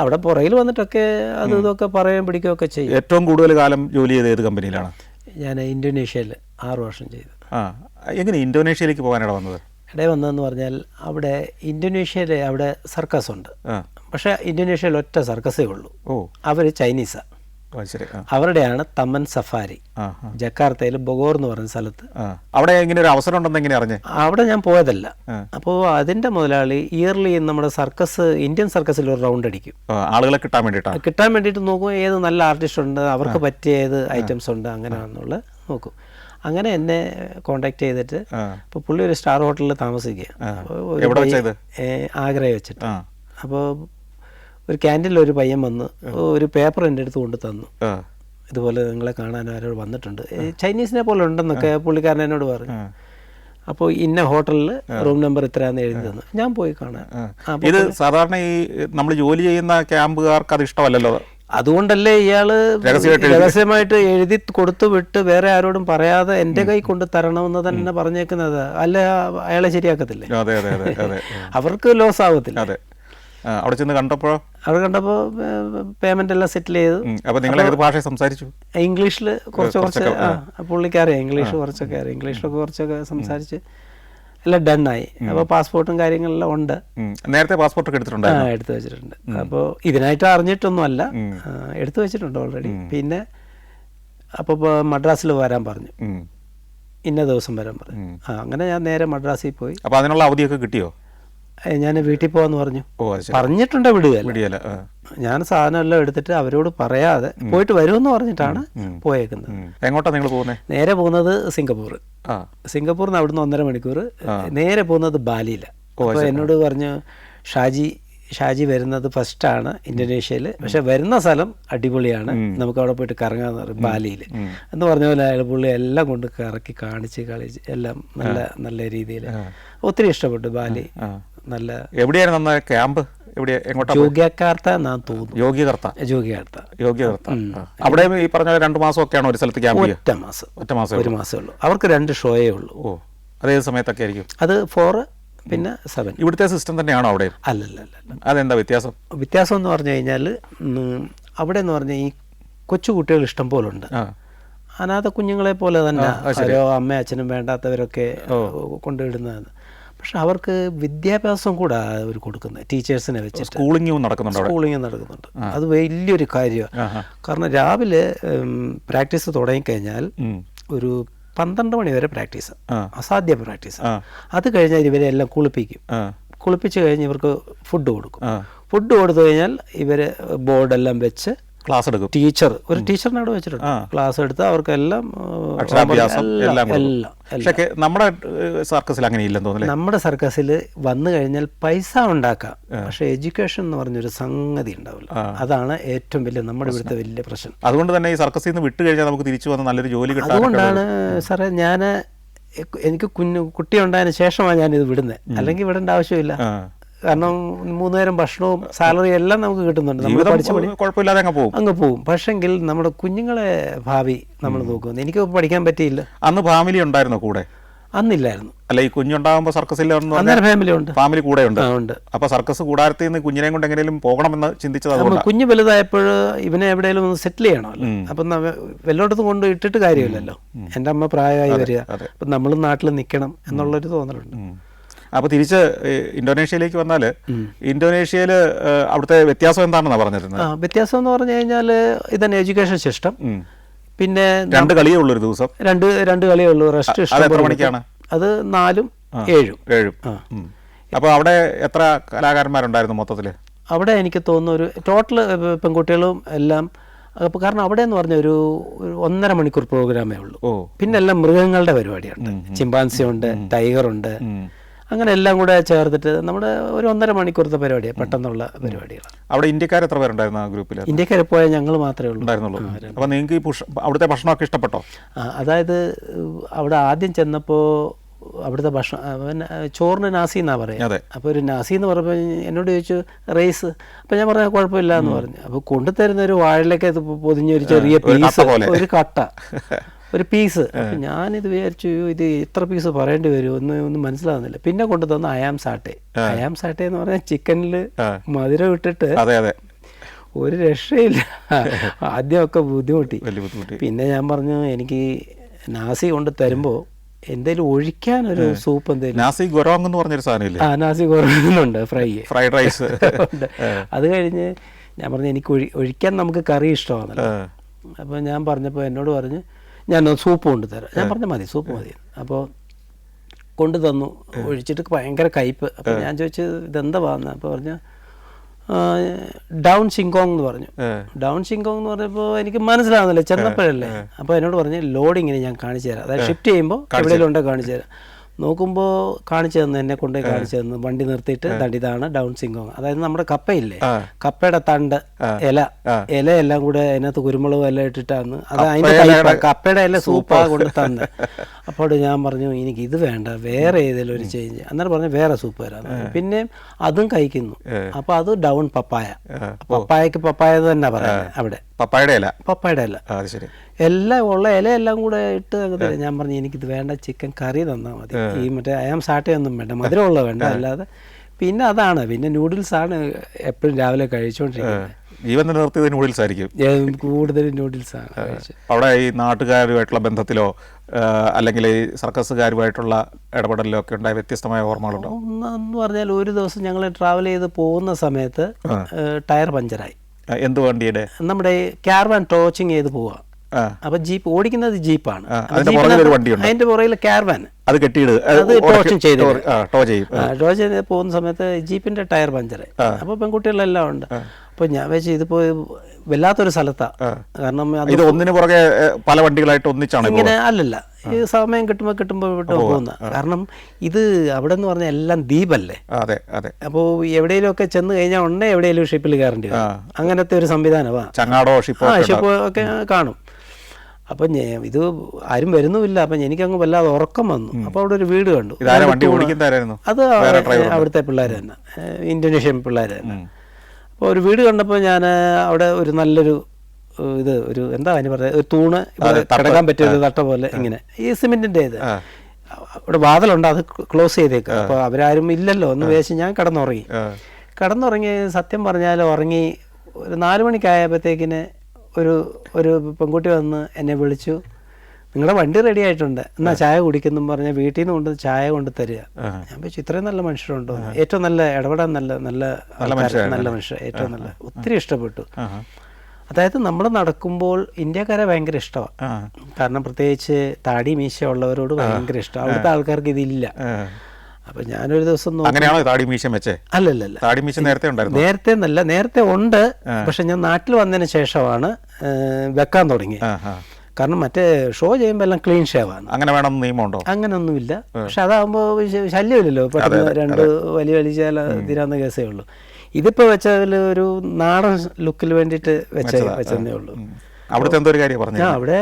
അവിടെ പുറകിൽ വന്നിട്ടൊക്കെ അത് ഇതൊക്കെ പറയാൻ പിടിക്കുകയൊക്കെ ചെയ്യും. ഏറ്റവും കൂടുതൽ കാലം ജോലി ചെയ്ത് ഏത് കമ്പനിയിലാണ്? ഞാൻ ഇന്തോനേഷ്യയിൽ 6 വർഷം ചെയ്തു. എങ്ങനെ ഇന്തോനേഷ്യയിലേക്ക് പോകാനാണ് വന്നത്? ഇടയിൽ വന്നതെന്ന് പറഞ്ഞാൽ അവിടെ ഇന്തോനേഷ്യയിൽ അവിടെ സർക്കസ് ഉണ്ട്. പക്ഷേ ഇന്തോനേഷ്യയിൽ ഒറ്റ സർക്കസേ ഉള്ളൂ. അവർ ചൈനീസാണ്. അവരുടെയാണ് തമൻ സഫാരി. ജക്കാർത്തയിൽ ബൊഗോർ എന്ന് പറയുന്ന സ്ഥലത്ത്. അവിടെ എങ്ങനെ ഒരു അവസരം ഉണ്ടെന്ന് എങ്ങനെ അറിഞ്ഞേ? അവിടെ ഞാൻ പോയതല്ല. അപ്പോൾ അതിന്റെ മുതലാളി ഇയർലി നമ്മുടെ സർക്കസ്, ഇന്ത്യൻ സർക്കസിൽ ഒരു റൗണ്ട് അടിക്കും. ആളുകളെ കിട്ടാൻ വേണ്ടിയിട്ട് നോക്കും ഏത് നല്ല ആർട്ടിസ്റ്റ് ഉണ്ട്, അവർക്ക് പറ്റിയ ഏത് ഐറ്റംസ് ഉണ്ട്, അങ്ങനെയാണെന്നുള്ളത് നോക്കും. അങ്ങനെ എന്നെ കോണ്ടാക്ട് ചെയ്തിട്ട് ഇപ്പോൾ പുള്ളി ഒരു സ്റ്റാർ ഹോട്ടലിൽ താമസിക്കുക, ആഗ്രയിൽ വെച്ചിട്ട്. അപ്പോൾ ഒരു ക്യാൻറ്റീനിൽ ഒരു പയ്യൻ വന്ന് ഒരു പേപ്പർ എൻ്റെ അടുത്ത് കൊണ്ട് തന്നു. ഇതുപോലെ നിങ്ങളെ കാണാൻ ആരോട് വന്നിട്ടുണ്ട്, ചൈനീസിനെ പോലെ ഉണ്ടെന്നൊക്കെ പുള്ളിക്കാരൻ എന്നോട് പറഞ്ഞു. അപ്പോൾ ഇന്ന ഹോട്ടലിൽ റൂം നമ്പർ ഇത്രയാന്ന് എഴുതി തന്നു. ഞാൻ പോയി കാണാൻ. ഇത് സാധാരണ ഈ നമ്മൾ ജോലി ചെയ്യുന്ന ക്യാമ്പുകാർക്ക് അത് ഇഷ്ടമല്ലല്ലോ. അതുകൊണ്ടല്ലേ ഇയാള് രഹസ്യമായിട്ട് എഴുതി കൊടുത്തു വിട്ട് വേറെ ആരോടും പറയാതെ എൻ്റെ കൈ കൊണ്ട് തരണമെന്ന് തന്നെ പറഞ്ഞേക്കുന്നത്. അല്ല അയാളെ ശരിയാക്കത്തില്ലേ? അവർക്ക് ലോസ് ആവത്തില്ല. അവിടെ ചെന്ന് കണ്ടപ്പോൾ പേയ്മെന്റ് എല്ലാം സെറ്റിൽ ചെയ്തു. ഇംഗ്ലീഷിൽ കുറച്ച് പുള്ളിക്കറിയാം. ഇംഗ്ലീഷ് കുറച്ചൊക്കെ അറിയാം. ഇംഗ്ലീഷിലൊക്കെ കുറച്ചൊക്കെ സംസാരിച്ച് എല്ലാം ഡണ്ണായി. അപ്പോൾ പാസ്പോർട്ടും കാര്യങ്ങളെല്ലാം ഉണ്ട്. നേരത്തെ പാസ്പോർട്ടൊക്കെ എടുത്തു വെച്ചിട്ടുണ്ട്. അപ്പോൾ ഇതിനായിട്ട് അറിഞ്ഞിട്ടൊന്നും അല്ല, എടുത്തു വെച്ചിട്ടുണ്ട് ഓൾറെഡി. പിന്നെ അപ്പോൾ മദ്രാസിൽ വരാൻ പറഞ്ഞു, ഇന്ന ദിവസം വരാൻ പറഞ്ഞു. അങ്ങനെ ഞാൻ നേരെ മദ്രാസിൽ പോയി. അപ്പോൾ അതിനുള്ള അവധിയൊക്കെ കിട്ടിയോ? ഞാൻ വീട്ടിൽ പോവാന്ന് പറഞ്ഞു. പറഞ്ഞിട്ടുണ്ട് വിടുകയല്ല. ഞാൻ സാധനം എല്ലാം എടുത്തിട്ട് അവരോട് പറയാതെ പോയിട്ട് വരുമെന്ന് പറഞ്ഞിട്ടാണ് പോയേക്കുന്നത്. എങ്ങോട്ടാണ് നിങ്ങൾ പോകുന്നത്? നേരെ പോകുന്നത് സിംഗപ്പൂർ. സിംഗപ്പൂരിൽ നിന്ന് അവിടുന്ന് 1.5 മണിക്കൂർ. നേരെ പോകുന്നത് ബാലിയിലാണ്. അപ്പോൾ എന്നോട് പറഞ്ഞു, ഷാജി വരുന്നത് ഫസ്റ്റാണ് ഇന്തോനേഷ്യയിൽ, പക്ഷെ വരുന്ന സ്ഥലം അടിപൊളിയാണ്, നമുക്ക് അവിടെ പോയിട്ട് കറങ്ങാന്ന് പറയും ബാലിയിൽ എന്ന് പറഞ്ഞ പോലെ. അയാൾ പുള്ളി എല്ലാം കൊണ്ട് കറക്കി കാണിച്ച് കളിച്ച് എല്ലാം നല്ല രീതിയിൽ ഒത്തിരി ഇഷ്ടപ്പെട്ടു ബാലി. നല്ല എവിടെയാണ് ക്യാമ്പ്? ജോഗ്യകാർത്ത എന്നാണ് തോന്നുന്നു. അവിടെ ഈ പറഞ്ഞ 2 മാസമൊക്കെയാണോ ഒരു സ്ഥലത്ത് ക്യാമ്പ്? ഒറ്റ മാസം 1 മാസമേ ഉള്ളൂ. അവർക്ക് 2 ഷോയേ ഉള്ളൂ. അതേത് സമയത്തൊക്കെ ആയിരിക്കും? അത് 4 പിന്നെ 7. ഇവിടുത്തെ സിസ്റ്റം തന്നെയാണോ അവിടെ? അല്ലല്ല. അതെന്താ വ്യത്യാസം? വ്യത്യാസം എന്ന് പറഞ്ഞു കഴിഞ്ഞാൽ അവിടെ എന്ന് പറഞ്ഞാൽ ഈ കൊച്ചു കുട്ടികൾ ഇഷ്ടം പോലെ ഉണ്ട്. അനാഥ കുഞ്ഞുങ്ങളെ പോലെ തന്നെ ഓരോ അമ്മയും അച്ഛനും വേണ്ടാത്തവരൊക്കെ കൊണ്ടുവിടുന്നതാണ്. പക്ഷെ അവർക്ക് വിദ്യാഭ്യാസം കൂടെ അവർ കൊടുക്കുന്നത്, ടീച്ചേഴ്സിനെ വെച്ചിട്ട് സ്കൂളിംഗ് നടക്കുന്നുണ്ട്. അത് വലിയൊരു കാര്യമാണ്. കാരണം രാവിലെ പ്രാക്ടീസ് തുടങ്ങിക്കഴിഞ്ഞാൽ ഒരു 12 മണി വരെ പ്രാക്ടീസ്, അസാധ്യ പ്രാക്ടീസ്. അത് കഴിഞ്ഞാൽ ഇവരെ എല്ലാം കുളിപ്പിച്ച് കഴിഞ്ഞ് ഇവർക്ക് ഫുഡ് കൊടുക്കും. ഫുഡ് കൊടുത്തു കഴിഞ്ഞാൽ ഇവർ ബോർഡെല്ലാം വെച്ച് ക്ലാസ് എടുക്കും. ഒരു ടീച്ചറിനെ അവിടെ വെച്ചിട്ടുണ്ട്. ക്ലാസ് എടുത്ത് അവർക്കെല്ലാം നമ്മുടെ സർക്കസിൽ അങ്ങനെ ഇല്ലെന്ന് തോന്നുന്നു. നമ്മുടെ സർക്കസിൽ വന്നു കഴിഞ്ഞാൽ പൈസ ഉണ്ടാക്കാം, പക്ഷെ എഡ്യൂക്കേഷൻ എന്ന് പറഞ്ഞൊരു സംഗതി ഉണ്ടാവില്ല. അതാണ് ഏറ്റവും വലിയ നമ്മുടെ ഇവിടുത്തെ വലിയ പ്രശ്നം. അതുകൊണ്ട് തന്നെ ഈ സർക്കസിൽ നിന്ന് വിട്ട് കഴിഞ്ഞാൽ നമുക്ക് തിരിച്ചു വന്ന് നല്ലൊരു ജോലി കിട്ടും. അതുകൊണ്ടാണ് സാറേ എനിക്ക് കുട്ടി ഉണ്ടായതിനു ശേഷമാണ് ഞാനിത് വിടുന്നത്. അല്ലെങ്കിൽ വിടേണ്ട ആവശ്യമില്ല. കാരണം 3 നേരം ഭക്ഷണവും സാലറി എല്ലാം നമുക്ക് കിട്ടുന്നുണ്ട്. നമ്മൾ കുഴപ്പമില്ലാതെ അങ്ങ് പോകും. പക്ഷെങ്കിൽ നമ്മുടെ കുഞ്ഞുങ്ങളെ ഭാവി നമ്മൾ നോക്കുന്നു. എനിക്ക് പഠിക്കാൻ പറ്റിയില്ല. അന്ന് ഫാമിലി ഉണ്ടായിരുന്നോ കൂടെ? അന്നില്ലായിരുന്നു. അല്ല, ഈ കുഞ്ഞുണ്ടാകുമ്പോൾ സർക്കസിൽ അന്നേരം ഫാമിലി ഉണ്ട്, ഫാമിലി കൂടെ ഉണ്ട്. ഉണ്ട്. അപ്പോൾ സർക്കസ് കൂടാരത്തിൽ നിന്ന് കുഞ്ഞിനെയും കൊണ്ട് എങ്ങനെയും പോകണമെന്ന് ചിന്തിച്ചത് അതുകൊണ്ട്. കുഞ്ഞ് വലുതായപ്പോൾ ഇവനെ എവിടെയെങ്കിലും ഒന്ന് സെറ്റിൽ ചെയ്യണമല്ലോ. അപ്പം വല്ലോടത്തും കൊണ്ട് ഇട്ടിട്ട് കാര്യമില്ലല്ലോ. എൻ്റെ അമ്മ പ്രായമായി വരിക, അപ്പം നമ്മളും നാട്ടിൽ നിൽക്കണം എന്നുള്ളൊരു തോന്നലുണ്ട്. അപ്പോൾ തിരിച്ച് ഇന്തോനേഷ്യയിലേക്ക് വന്നാൽ ഇന്തോനേഷ്യയിൽ അവിടുത്തെ വ്യത്യാസം എന്താണെന്നാണ് പറഞ്ഞിരുന്നത്? വ്യത്യാസം എന്ന് പറഞ്ഞു കഴിഞ്ഞാൽ ഇതന്നെ എഡ്യൂക്കേഷൻ സിസ്റ്റം. പിന്നെ 2 കളിയേ ഉള്ളൂ ഒരു ദിവസം. രണ്ട് കളിയേ ഉള്ളൂ. റെസ്റ്റ് ഇഷ്ടം. എത്ര മണിക്കാണ് അത് 4 7. അപ്പോൾ അവിടെ എത്ര കലാകാരന്മാരുണ്ടായിരുന്നു മൊത്തത്തിൽ? അവിടെ എനിക്ക് തോന്നുന്നു ഒരു ടോട്ടൽ പെൺകുട്ടികളും എല്ലാം. അപ്പോൾ കാരണം അവിടെ എന്ന് പറഞ്ഞ ഒരു 1.5 മണിക്കൂർ പ്രോഗ്രാമേ ഉള്ളൂ. പിന്നെ എല്ലാം മൃഗങ്ങളുടെ പരിപാടിയുണ്ട്. ചിമ്പാൻസി ഉണ്ട്, ടൈഗറുണ്ട്, അങ്ങനെ എല്ലാം കൂടെ ചേർത്തിട്ട് നമ്മുടെ ഒരു 1.5 മണിക്കൂറത്തെ പരിപാടിയാണ്, പെട്ടെന്നുള്ള പരിപാടികളാണ്. അവിടെ ഇന്ത്യക്കാർ എത്ര പേരുണ്ടായിരുന്നു ആ ഗ്രൂപ്പിൽ? ഇന്ത്യക്കാരെ പോയാൽ ഞങ്ങൾ മാത്രമേ ഉണ്ടായിരുന്നുള്ളൂ. അപ്പോൾ നിങ്ങൾക്ക് ഈ അവിടുത്തെ ഭക്ഷണമൊക്കെ ഇഷ്ടപ്പെട്ടോ? അതായത് അവിടെ ആദ്യം ചെന്നപ്പോൾ അവിടുത്തെ ഭക്ഷണം ചോറിന് നാസി എന്നാണ് പറയുക. അപ്പോൾ ഒരു നാസി എന്ന് പറയുമ്പോൾ എന്നോട് ചോദിച്ചു റൈസ്. അപ്പോൾ ഞാൻ പറഞ്ഞാൽ കുഴപ്പമില്ല എന്ന് പറഞ്ഞു. അപ്പോൾ കൊണ്ടുതരുന്ന ഒരു വാഴയിലേക്ക് പൊതിഞ്ഞ ഒരു ചെറിയ പീസ്, ഒരു കട്ട, ഒരു പീസ്. ഞാനിത് വിചാരിച്ചു ഇത് ഇത്ര പീസ് പറയേണ്ടി വരും ഒന്നും മനസ്സിലാവുന്നില്ല. പിന്നെ കൊണ്ടു തന്ന അയാം സാട്ടെ. അയാം സാട്ടെ എന്ന് പറഞ്ഞാൽ ചിക്കനിൽ മധുരം ഇട്ടിട്ട് ഒരു രക്ഷയില്ല. ആദ്യമൊക്കെ ബുദ്ധിമുട്ടി. പിന്നെ ഞാൻ പറഞ്ഞു എനിക്ക് നാസി കൊണ്ട് തരുമ്പോൾ എന്തേലും ഒഴിക്കാനൊരു സൂപ്പ് എന്തേലും. നാസി ഗൊറോങ് എന്ന് പറഞ്ഞൊരു സാധനമില്ലേ? നാസി ഗൊറോങ്ങുണ്ട്, ഫ്രൈഡ് റൈസ് ഉണ്ട്. അത് കഴിഞ്ഞ് ഞാൻ പറഞ്ഞു എനിക്ക് ഒഴിക്കാൻ നമുക്ക് കറി ഇഷ്ടമാണല്ലോ. അപ്പോൾ ഞാൻ പറഞ്ഞപ്പോൾ എന്നോട് പറഞ്ഞ് ഞാൻ സൂപ്പ് കൊണ്ടുതരാം. ഞാൻ പറഞ്ഞു മതി, സൂപ്പ് മതി. അപ്പോൾ കൊണ്ടു തന്നു. ഒഴിച്ചിട്ട് ഭയങ്കര കയ്പ്പ്. അപ്പോൾ ഞാൻ ചോദിച്ചു ഇതെന്താ വന്നത്? അപ്പോൾ പറഞ്ഞു ഡൗൺ സിങ്കോങ് എന്ന് പറഞ്ഞു. ഡൗൺ സിങ്കോങ് എന്ന് പറഞ്ഞപ്പോൾ എനിക്ക് മനസ്സിലാവുന്നില്ല, ചെന്നപ്പോഴല്ലേ. അപ്പോൾ എന്നോട് പറഞ്ഞ് ലോഡിങ്ങിന് ഞാൻ കാണിച്ചു തരാം, അതായത് ഷിഫ്റ്റ് ചെയ്യുമ്പോൾ എവിടെയെങ്കിലും ഉണ്ടോ കാണിച്ചു തരാം. നോക്കുമ്പോൾ കാണിച്ചു തന്നു, എന്നെ കൊണ്ട് കാണിച്ചു തന്നു. വണ്ടി നിർത്തിയിട്ട് ഇതാണ് ഡൗൺ സിങ്കോങ്. അതായത് നമ്മുടെ കപ്പയില്ലേ, കപ്പയുടെ തണ്ട്, ഇലയെല്ലാം കൂടെ അതിനകത്ത് കുരുമുളകും എല്ലാം ഇട്ടിട്ടാണ്. അത് അതിൻ്റെ കപ്പയുടെ ഇല സൂപ്പാ കൊണ്ട് തന്നെ. അപ്പോൾ ഞാൻ പറഞ്ഞു എനിക്ക് ഇത് വേണ്ട, വേറെ ഏതെങ്കിലും ഒരു ചേഞ്ച്. അന്നേരം പറഞ്ഞു വേറെ സൂപ്പ് തരാം. പിന്നെ അതും കഴിക്കുന്നു. അപ്പോൾ അത് ഡൗൺ പപ്പായ. പപ്പായക്ക് പപ്പായ തന്നെ പറയാം അവിടെ. പപ്പായയുടെ ഇല എല്ലാം ഉള്ള ഇലയെല്ലാം കൂടെ ഇട്ട് അങ്ങനെ. ഞാൻ പറഞ്ഞു എനിക്കിത് വേണ്ട, ചിക്കൻ കറി തന്നാൽ മതി. ഈ മറ്റേ അയാം സാട്ടയൊന്നും വേണ്ട, മധുരമുള്ള വേണ്ട, അല്ലാതെ. പിന്നെ അതാണ്, പിന്നെ നൂഡിൽസാണ് എപ്പോഴും രാവിലെ കഴിച്ചുകൊണ്ടിരിക്കുന്നത്. ജീവൻ നിലനിർത്തിയത് നൂഡിൽസ് ആയിരിക്കും, കൂടുതൽ നൂഡിൽസാണ്. അവിടെ ഈ നാട്ടുകാരുമായിട്ടുള്ള ബന്ധത്തിലോ അല്ലെങ്കിൽ ഈ സർക്കസുകാരുമായിട്ടുള്ള ഇടപെടലിലോ ഒക്കെ ഉണ്ടായ വ്യത്യസ്തമായ ഓർമ്മകളുണ്ടോ? എന്ന് പറഞ്ഞാൽ ഒരു ദിവസം ഞങ്ങൾ ട്രാവൽ ചെയ്ത് പോകുന്ന സമയത്ത് ടയർ പഞ്ചറായി. എന്ത് വണ്ടിയുടെ? നമ്മുടെ ക്യാരവാൻ ടോച്ചിങ് ചെയ്ത് പോവാ. അപ്പൊ ജീപ്പ് ഓടിക്കുന്നത് ജീപ്പാണ്, അതിന്റെ പുറകിൽ ക്യാരവാൻ അത് കെട്ടിയിട് ടോ ചെയ്ത് പോകുന്ന സമയത്ത് ജീപ്പിന്റെ ടയർ പഞ്ചറായി. അപ്പൊ പെൺകുട്ടികളെല്ലാം ഉണ്ട്. അപ്പൊ ഞാൻ വെച്ച് ഇതിപ്പോ വല്ലാത്തൊരു സ്ഥലത്താ. കാരണം ഒന്നിന് പുറകെ പല വണ്ടികളായിട്ട് ഒന്നിച്ചാണ് ഇങ്ങനെ. അല്ലല്ല, ഈ സമയം കിട്ടുമ്പോൾ പോകുന്ന. കാരണം ഇത് അവിടെ എന്ന് പറഞ്ഞാൽ എല്ലാം ദ്വീപല്ലേ. അപ്പോൾ എവിടെയെങ്കിലും ഒക്കെ ചെന്ന് കഴിഞ്ഞാൽ ഉടനെ എവിടെയെങ്കിലും ഷിപ്പിൽ കയറേണ്ടി വരും. അങ്ങനത്തെ ഒരു സംവിധാനമാണ്. ഷിപ്പ് ഒക്കെ കാണും. അപ്പം ഇത് ആരും വരുന്നുമില്ല. അപ്പം എനിക്കങ്ങ് വല്ലാതെ ഉറക്കം വന്നു. അപ്പോൾ അവിടെ ഒരു വീട് കണ്ടു. അത് അവിടുത്തെ പിള്ളേർ തന്നെ, ഇന്തോനേഷ്യൻ പിള്ളേർ തന്നെ. അപ്പോൾ ഒരു വീട് കണ്ടപ്പോൾ ഞാൻ അവിടെ ഒരു നല്ലൊരു ഒരു എന്താ അതിന് പറയുക, ഒരു തൂണ് കിടക്കാൻ പറ്റിയ ഒരു തട്ട പോലെ ഇങ്ങനെ, ഈ സിമെന്റിന്റെ ഇത് അവിടെ വാതിലുണ്ട്, അത് ക്ലോസ് ചെയ്തേക്കുക. അപ്പോൾ അവരാരും ഇല്ലല്ലോ എന്ന് വിചാരിച്ച് ഞാൻ കിടന്നുറങ്ങി. സത്യം പറഞ്ഞാൽ ഉറങ്ങി ഒരു 4 മണിക്കായപ്പോഴത്തേക്കിന് ഒരു പെൺകുട്ടി വന്ന് എന്നെ വിളിച്ചു, നിങ്ങളുടെ വണ്ടി റെഡി ആയിട്ടുണ്ട്, എന്നാൽ ചായ കുടിക്കുന്നു പറഞ്ഞാൽ വീട്ടിൽ നിന്ന് കൊണ്ട് ചായ കൊണ്ട് തരിക. ഞാൻ വെച്ചു ഇത്രയും നല്ല മനുഷ്യരുണ്ടോ, ഏറ്റവും നല്ല ഇടപെടാൻ നല്ല മനുഷ്യർ, ഏറ്റവും നല്ല, ഒത്തിരി ഇഷ്ടപ്പെട്ടു. അതായത് നമ്മൾ നടക്കുമ്പോൾ ഇന്ത്യക്കാരെ ഭയങ്കര ഇഷ്ടമാണ്. കാരണം പ്രത്യേകിച്ച് താടി മീശ ഉള്ളവരോട് ഭയങ്കര ഇഷ്ടം. അവിടുത്തെ ആൾക്കാർക്ക് ഇതില്ല. അപ്പൊ ഞാനൊരു ദിവസം നേരത്തെ എന്നല്ല, നേരത്തെ ഉണ്ട്. പക്ഷെ ഞാൻ നാട്ടിൽ വന്നതിന് ശേഷമാണ് വെക്കാൻ തുടങ്ങി. കാരണം മറ്റേ ഷോ ചെയ്യുമ്പോൾ എല്ലാം ക്ലീൻ ഷേവാണ്. അങ്ങനെ വേണം നിയമമുണ്ടോ? അങ്ങനൊന്നുമില്ല. പക്ഷെ അതാകുമ്പോൾ ശല്യമില്ലല്ലോ, പെട്ടെന്ന് 2 വലിച്ചാൽ തീരാവുന്ന കേസേ ഉള്ളൂ. ഇതിപ്പോ വെച്ചതിൽ ഒരു നാടൻ ലുക്കിൽ വേണ്ടിയിട്ട് വെച്ചതേ ഉള്ളൂ. അവിടെ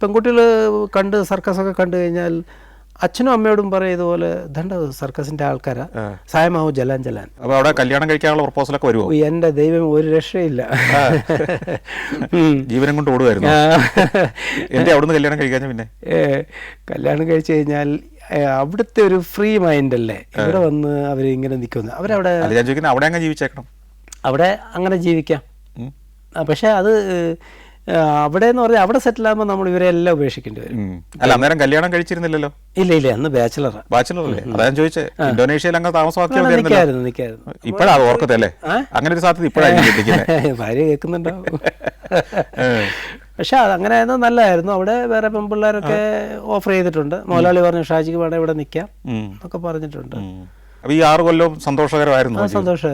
പെൺകുട്ടികൾ കണ്ട് സർക്കസൊക്കെ കണ്ടു കഴിഞ്ഞാൽ അച്ഛനും അമ്മയോടും പറയും ഇതുപോലെ ഇതണ്ട സർക്കസിന്റെ ആൾക്കാരാ സായമാവും ജലാൻ ജലാൻ. അപ്പോൾ അവിടെ കല്യാണം കഴിക്കാനുള്ള പ്രപ്പോസലൊക്കെ വരുമോ? എൻ്റെ ദൈവം ഒരു രക്ഷയില്ല, ജീവനം കൊണ്ട് ഓടുമായിരുന്നു. എൻ്റെ അവിടുന്ന് കല്യാണം കഴിക്കാൻ പിന്നെ കല്യാണം കഴിച്ചു കഴിഞ്ഞാൽ അവിടുത്തെ ഒരു ഫ്രീ മൈൻഡ് അല്ലേ, ഇവിടെ വന്ന് അവർ ഇങ്ങനെ നിൽക്കുന്നു. അവരവിടെ ഞാൻ ചോദിക്കുന്നത് അവിടെ അങ്ങ് ജീവിച്ചേക്കണം, അവിടെ അങ്ങനെ ജീവിക്കാം. പക്ഷെ അത് അവിടെ എന്ന് പറഞ്ഞാൽ അവിടെ സെറ്റിൽ ആകുമ്പോൾ നമ്മൾ ഇവരെ എല്ലാം ഉപേക്ഷിക്കേണ്ടി വരും. അല്ല അന്നേരം കല്യാണം കഴിച്ചിരുന്നില്ലല്ലോ? ഇല്ല ഇല്ല, അന്ന് ബാച്ചിലറാ. ബാച്ചിലറല്ലേ? അതാ ഞാൻ ചോദിച്ചത്. ഇന്തോനേഷ്യയിൽ അങ്ങ് താമസമാക്കിയാൽ നിൽക്കായിരുന്നു. ഇപ്പോഴാ അത് ഓർക്കത്തല്ലേ? അങ്ങനെ ഒരു സാധ്യത ഇപ്പോഴായിരിക്കും. ഭാര്യ കേൾക്കുന്നുണ്ടാവും. പക്ഷെ അത് അങ്ങനെ ആയിരുന്നു, നല്ലതായിരുന്നു. അവിടെ വേറെ പെൺപിള്ളേരൊക്കെ ഓഫർ ചെയ്തിട്ടുണ്ട്. മുതലാളി പറഞ്ഞു ഷാജിക്ക് വേണേൽ ഇവിടെ നിൽക്കാം എന്നൊക്കെ പറഞ്ഞിട്ടുണ്ട്. അപ്പൊ ഈ 6 കൊല്ലവും സന്തോഷകരമായിരുന്നു.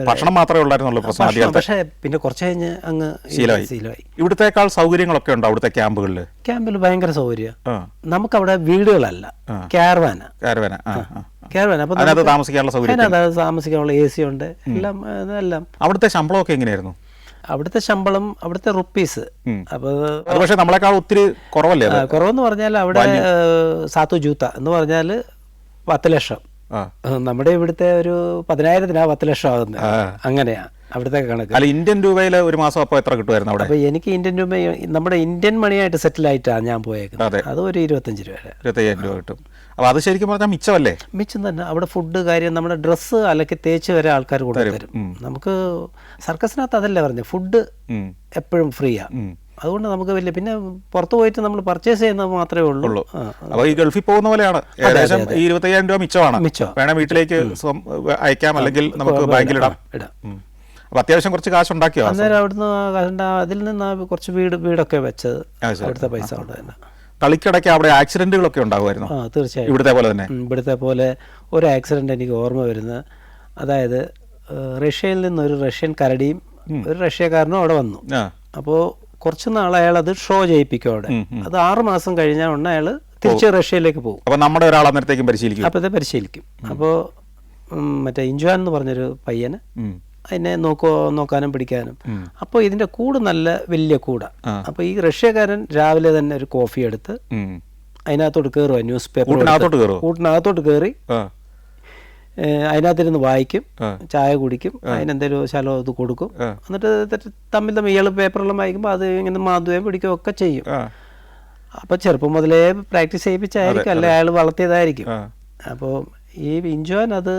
ഭക്ഷണം മാത്രമേ ഉള്ളായിരുന്നുള്ളൂ പ്രശ്നം. പക്ഷേ പിന്നെ കുറച്ച് കഴിഞ്ഞ് അങ്ങ് ശീലമായി. ഇവിടത്തേക്കാൾ സൗകര്യങ്ങളൊക്കെ ഉണ്ടോ അവിടുത്തെ ക്യാമ്പുകളിൽ? ക്യാമ്പിൽ ഭയങ്കര സൗകര്യം. നമുക്കവിടെ വീടുകളല്ല, ക്യാരവാന. അപ്പൊ അതിനകത്ത് താമസിക്കാനുള്ള സൗകര്യം, താമസിക്കാനുള്ള AC ഉണ്ട്, എല്ലാം. അവിടുത്തെ ശമ്പളമൊക്കെ എങ്ങനെയായിരുന്നു? അവിടുത്തെ ശമ്പളം, അവിടുത്തെ റുപ്പീസ്. അപ്പൊ പക്ഷെ നമ്മളെക്കാൾ ഒത്തിരി കുറവല്ലേ? കുറവെന്ന് പറഞ്ഞാൽ അവിടെ സാത്തു ജൂത്ത എന്ന് പറഞ്ഞാൽ 10 ലക്ഷം. നമ്മുടെ ഇവിടുത്തെ ഒരു 10,000-നാ 10 ലക്ഷം ആകുന്നത്. അങ്ങനെയാ അവിടുത്തെ കണക്ക്. അല്ല ഇന്ത്യൻ രൂപയിൽ ഒരു മാസം അപ്പോൾ എത്ര കിട്ടുമായിരുന്നു അവിടെ? അപ്പൊ എനിക്ക് ഇന്ത്യൻ രൂപ, നമ്മുടെ ഇന്ത്യൻ മണിയായിട്ട് സെറ്റിൽ ആയിട്ടാണ് ഞാൻ പോയേക്കുന്നത്. അത് ഒരു 25 രൂപ, 25,000 രൂപ കിട്ടും. അപ്പോൾ അത് ശരിക്കും പറഞ്ഞാൽ മിച്ചമല്ലേ? മിച്ചം തന്നെ. അവിടെ ഫുഡ് കാര്യം, നമ്മുടെ ഡ്രസ്സ് അലക്കി തേച്ച് വരെ ആൾക്കാർ കൊണ്ടുതരും. നമുക്ക് സർക്കസിനകത്ത് അതല്ലേ പറഞ്ഞത്, ഫുഡ് എപ്പോഴും ഫ്രീയാ. അതുകൊണ്ട് നമുക്ക് വലിയ, പിന്നെ പുറത്ത് പോയിട്ട് നമ്മൾ പർച്ചേസ് ചെയ്യുന്നത് മാത്രമേ ഉള്ളൂ. അപ്പോൾ ഈ ഗൾഫിൽ പോകുന്ന പോലെയാണ്. ഏകദേശം 25,000 രൂപ മിച്ചമാണ്. വേണം വീട്ടിലേക്ക് അയക്കാം, അല്ലെങ്കിൽ നമുക്ക് ബാങ്കിലിടാം. അപ്പോൾ അത്യാവശ്യം കുറച്ച് കാശ് ഉണ്ടാക്കിയോ? അന്നേരം അവിടുന്ന് അതിൽ നിന്ന് കുറച്ച് വീടൊക്കെ വെച്ചത് അവിടുത്തെ പൈസ കൊണ്ട് തന്നെ. കളിക്കിടയ്ക്ക് അവിടെ ആക്സിഡന്റുകളൊക്കെ ഉണ്ടാകുമായിരുന്നു? തീർച്ചയായും. ഇവിടുത്തെ പോലെ തന്നെ? ഇവിടുത്തെ പോലെ ഒരു ആക്സിഡന്റ് എനിക്ക് ഓർമ്മ വരുന്നത്, അതായത് റഷ്യയിൽ നിന്നൊരു റഷ്യൻ കരടിയും ഒരു റഷ്യക്കാരനും അവിടെ വന്നു. അപ്പോൾ കുറച്ച് നാൾ അയാൾ അത് ഷോ ചെയ്യിപ്പിക്കും അവിടെ. അത് 6 മാസം കഴിഞ്ഞാൽ ഉടനെ അയാൾ തിരിച്ച് റഷ്യയിലേക്ക് പോകും. അപ്പോൾ നമ്മുടെ ഒരാൾ അന്നേരത്തേക്കും പരിശീലിക്കും. അപ്പോഴത്തെ പരിശീലിക്കും. അപ്പോൾ മറ്റേ ഇൻജുവാൻ എന്ന് പറഞ്ഞൊരു പയ്യന് അതിനെ നോക്കാനും പിടിക്കാനും. അപ്പോൾ ഇതിന്റെ കൂട് നല്ല വലിയ കൂടാ. അപ്പോൾ ഈ റഷ്യക്കാരൻ രാവിലെ തന്നെ ഒരു കോഫി എടുത്ത് അതിനകത്തോട്ട് കയറുക, ന്യൂസ് പേപ്പർ കൂട്ടിനകത്തോട്ട് കയറി അതിനകത്തിരുന്ന് വായിക്കും, ചായ കുടിക്കും, അതിനെന്തെങ്കിലും ശലം ഇത് കൊടുക്കും. എന്നിട്ട് തമ്മിൽ ഇയാൾ പേപ്പറെല്ലാം വായിക്കുമ്പോൾ അത് ഇങ്ങനെ മാതുകയും പിടിക്കുകയും ഒക്കെ ചെയ്യും. അപ്പോൾ ചെറുപ്പം മുതലേ പ്രാക്ടീസ് ചെയ്യിപ്പിച്ചായിരിക്കും, അല്ലെ അയാൾ വളർത്തിയതായിരിക്കും. അപ്പോൾ ഈ ഇൻജോൻ അത്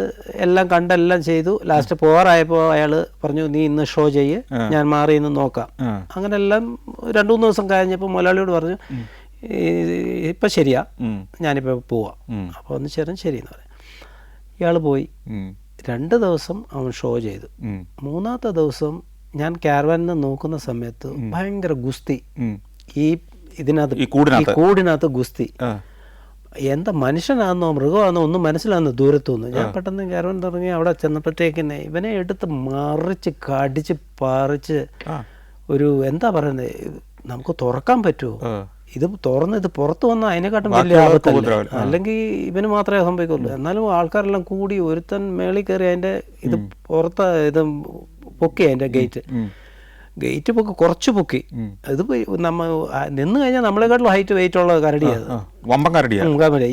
എല്ലാം കണ്ടെല്ലാം ചെയ്തു. ലാസ്റ്റ് പോവാറായപ്പോൾ അയാൾ പറഞ്ഞു, നീ ഇന്ന് ഷോ ചെയ്യ്, ഞാൻ മാറി ഇന്ന് നോക്കാം. അങ്ങനെ എല്ലാം 2-3 ദിവസം കഴിഞ്ഞപ്പോൾ മുതലാളിയോട് പറഞ്ഞു, ഇപ്പം ശരിയാ, ഞാനിപ്പോൾ പോവാം. അപ്പോൾ ഒന്ന് ശരി എന്ന് പറയാം. ഇയാൾ പോയി. 2 ദിവസം അവൻ ഷോ ചെയ്തു. 3-ാമത്തെ ദിവസം ഞാൻ ക്യാരവാനിൽ നിന്ന് നോക്കുന്ന സമയത്ത് ഭയങ്കര ഗുസ്തി. കൂടിനകത്ത് ഗുസ്തി. എന്താ മനുഷ്യനാണെന്നോ മൃഗമാണെന്നോ ഒന്നും മനസ്സിലാകുന്നു ദൂരത്തുനിന്ന്. ഞാൻ പെട്ടെന്ന് ക്യാരവാൻ തുടങ്ങി. അവിടെ ചെന്നപ്പോഴത്തേക്കിന്നെ ഇവനെ എടുത്ത് മറിച്ച് കടിച്ച് പറിച്ച് ഒരു എന്താ പറയുന്നത്, നമുക്ക് തുറക്കാൻ പറ്റുമോ? ഇത് തുറന്ന് ഇത് പുറത്ത് വന്നാൽ അതിനെക്കാട്ടും വലിയ ആപത്തല്ല. അല്ലെങ്കിൽ ഇവന് മാത്രമേ സംഭവിക്കുള്ളൂ. എന്നാലും ആൾക്കാരെല്ലാം കൂടി ഒരുത്തൻ മേളിൽ കയറി അതിന്റെ ഇത് ഇത് പൊക്കി, അതിന്റെ ഗേറ്റ് പൊക്കി, കുറച്ച് പൊക്കി. ഇത് നമ്മൾ നിന്ന് കഴിഞ്ഞാൽ നമ്മളെക്കാട്ടും ഹൈറ്റ് വെയിറ്റ് ഉള്ള കരടിയത്.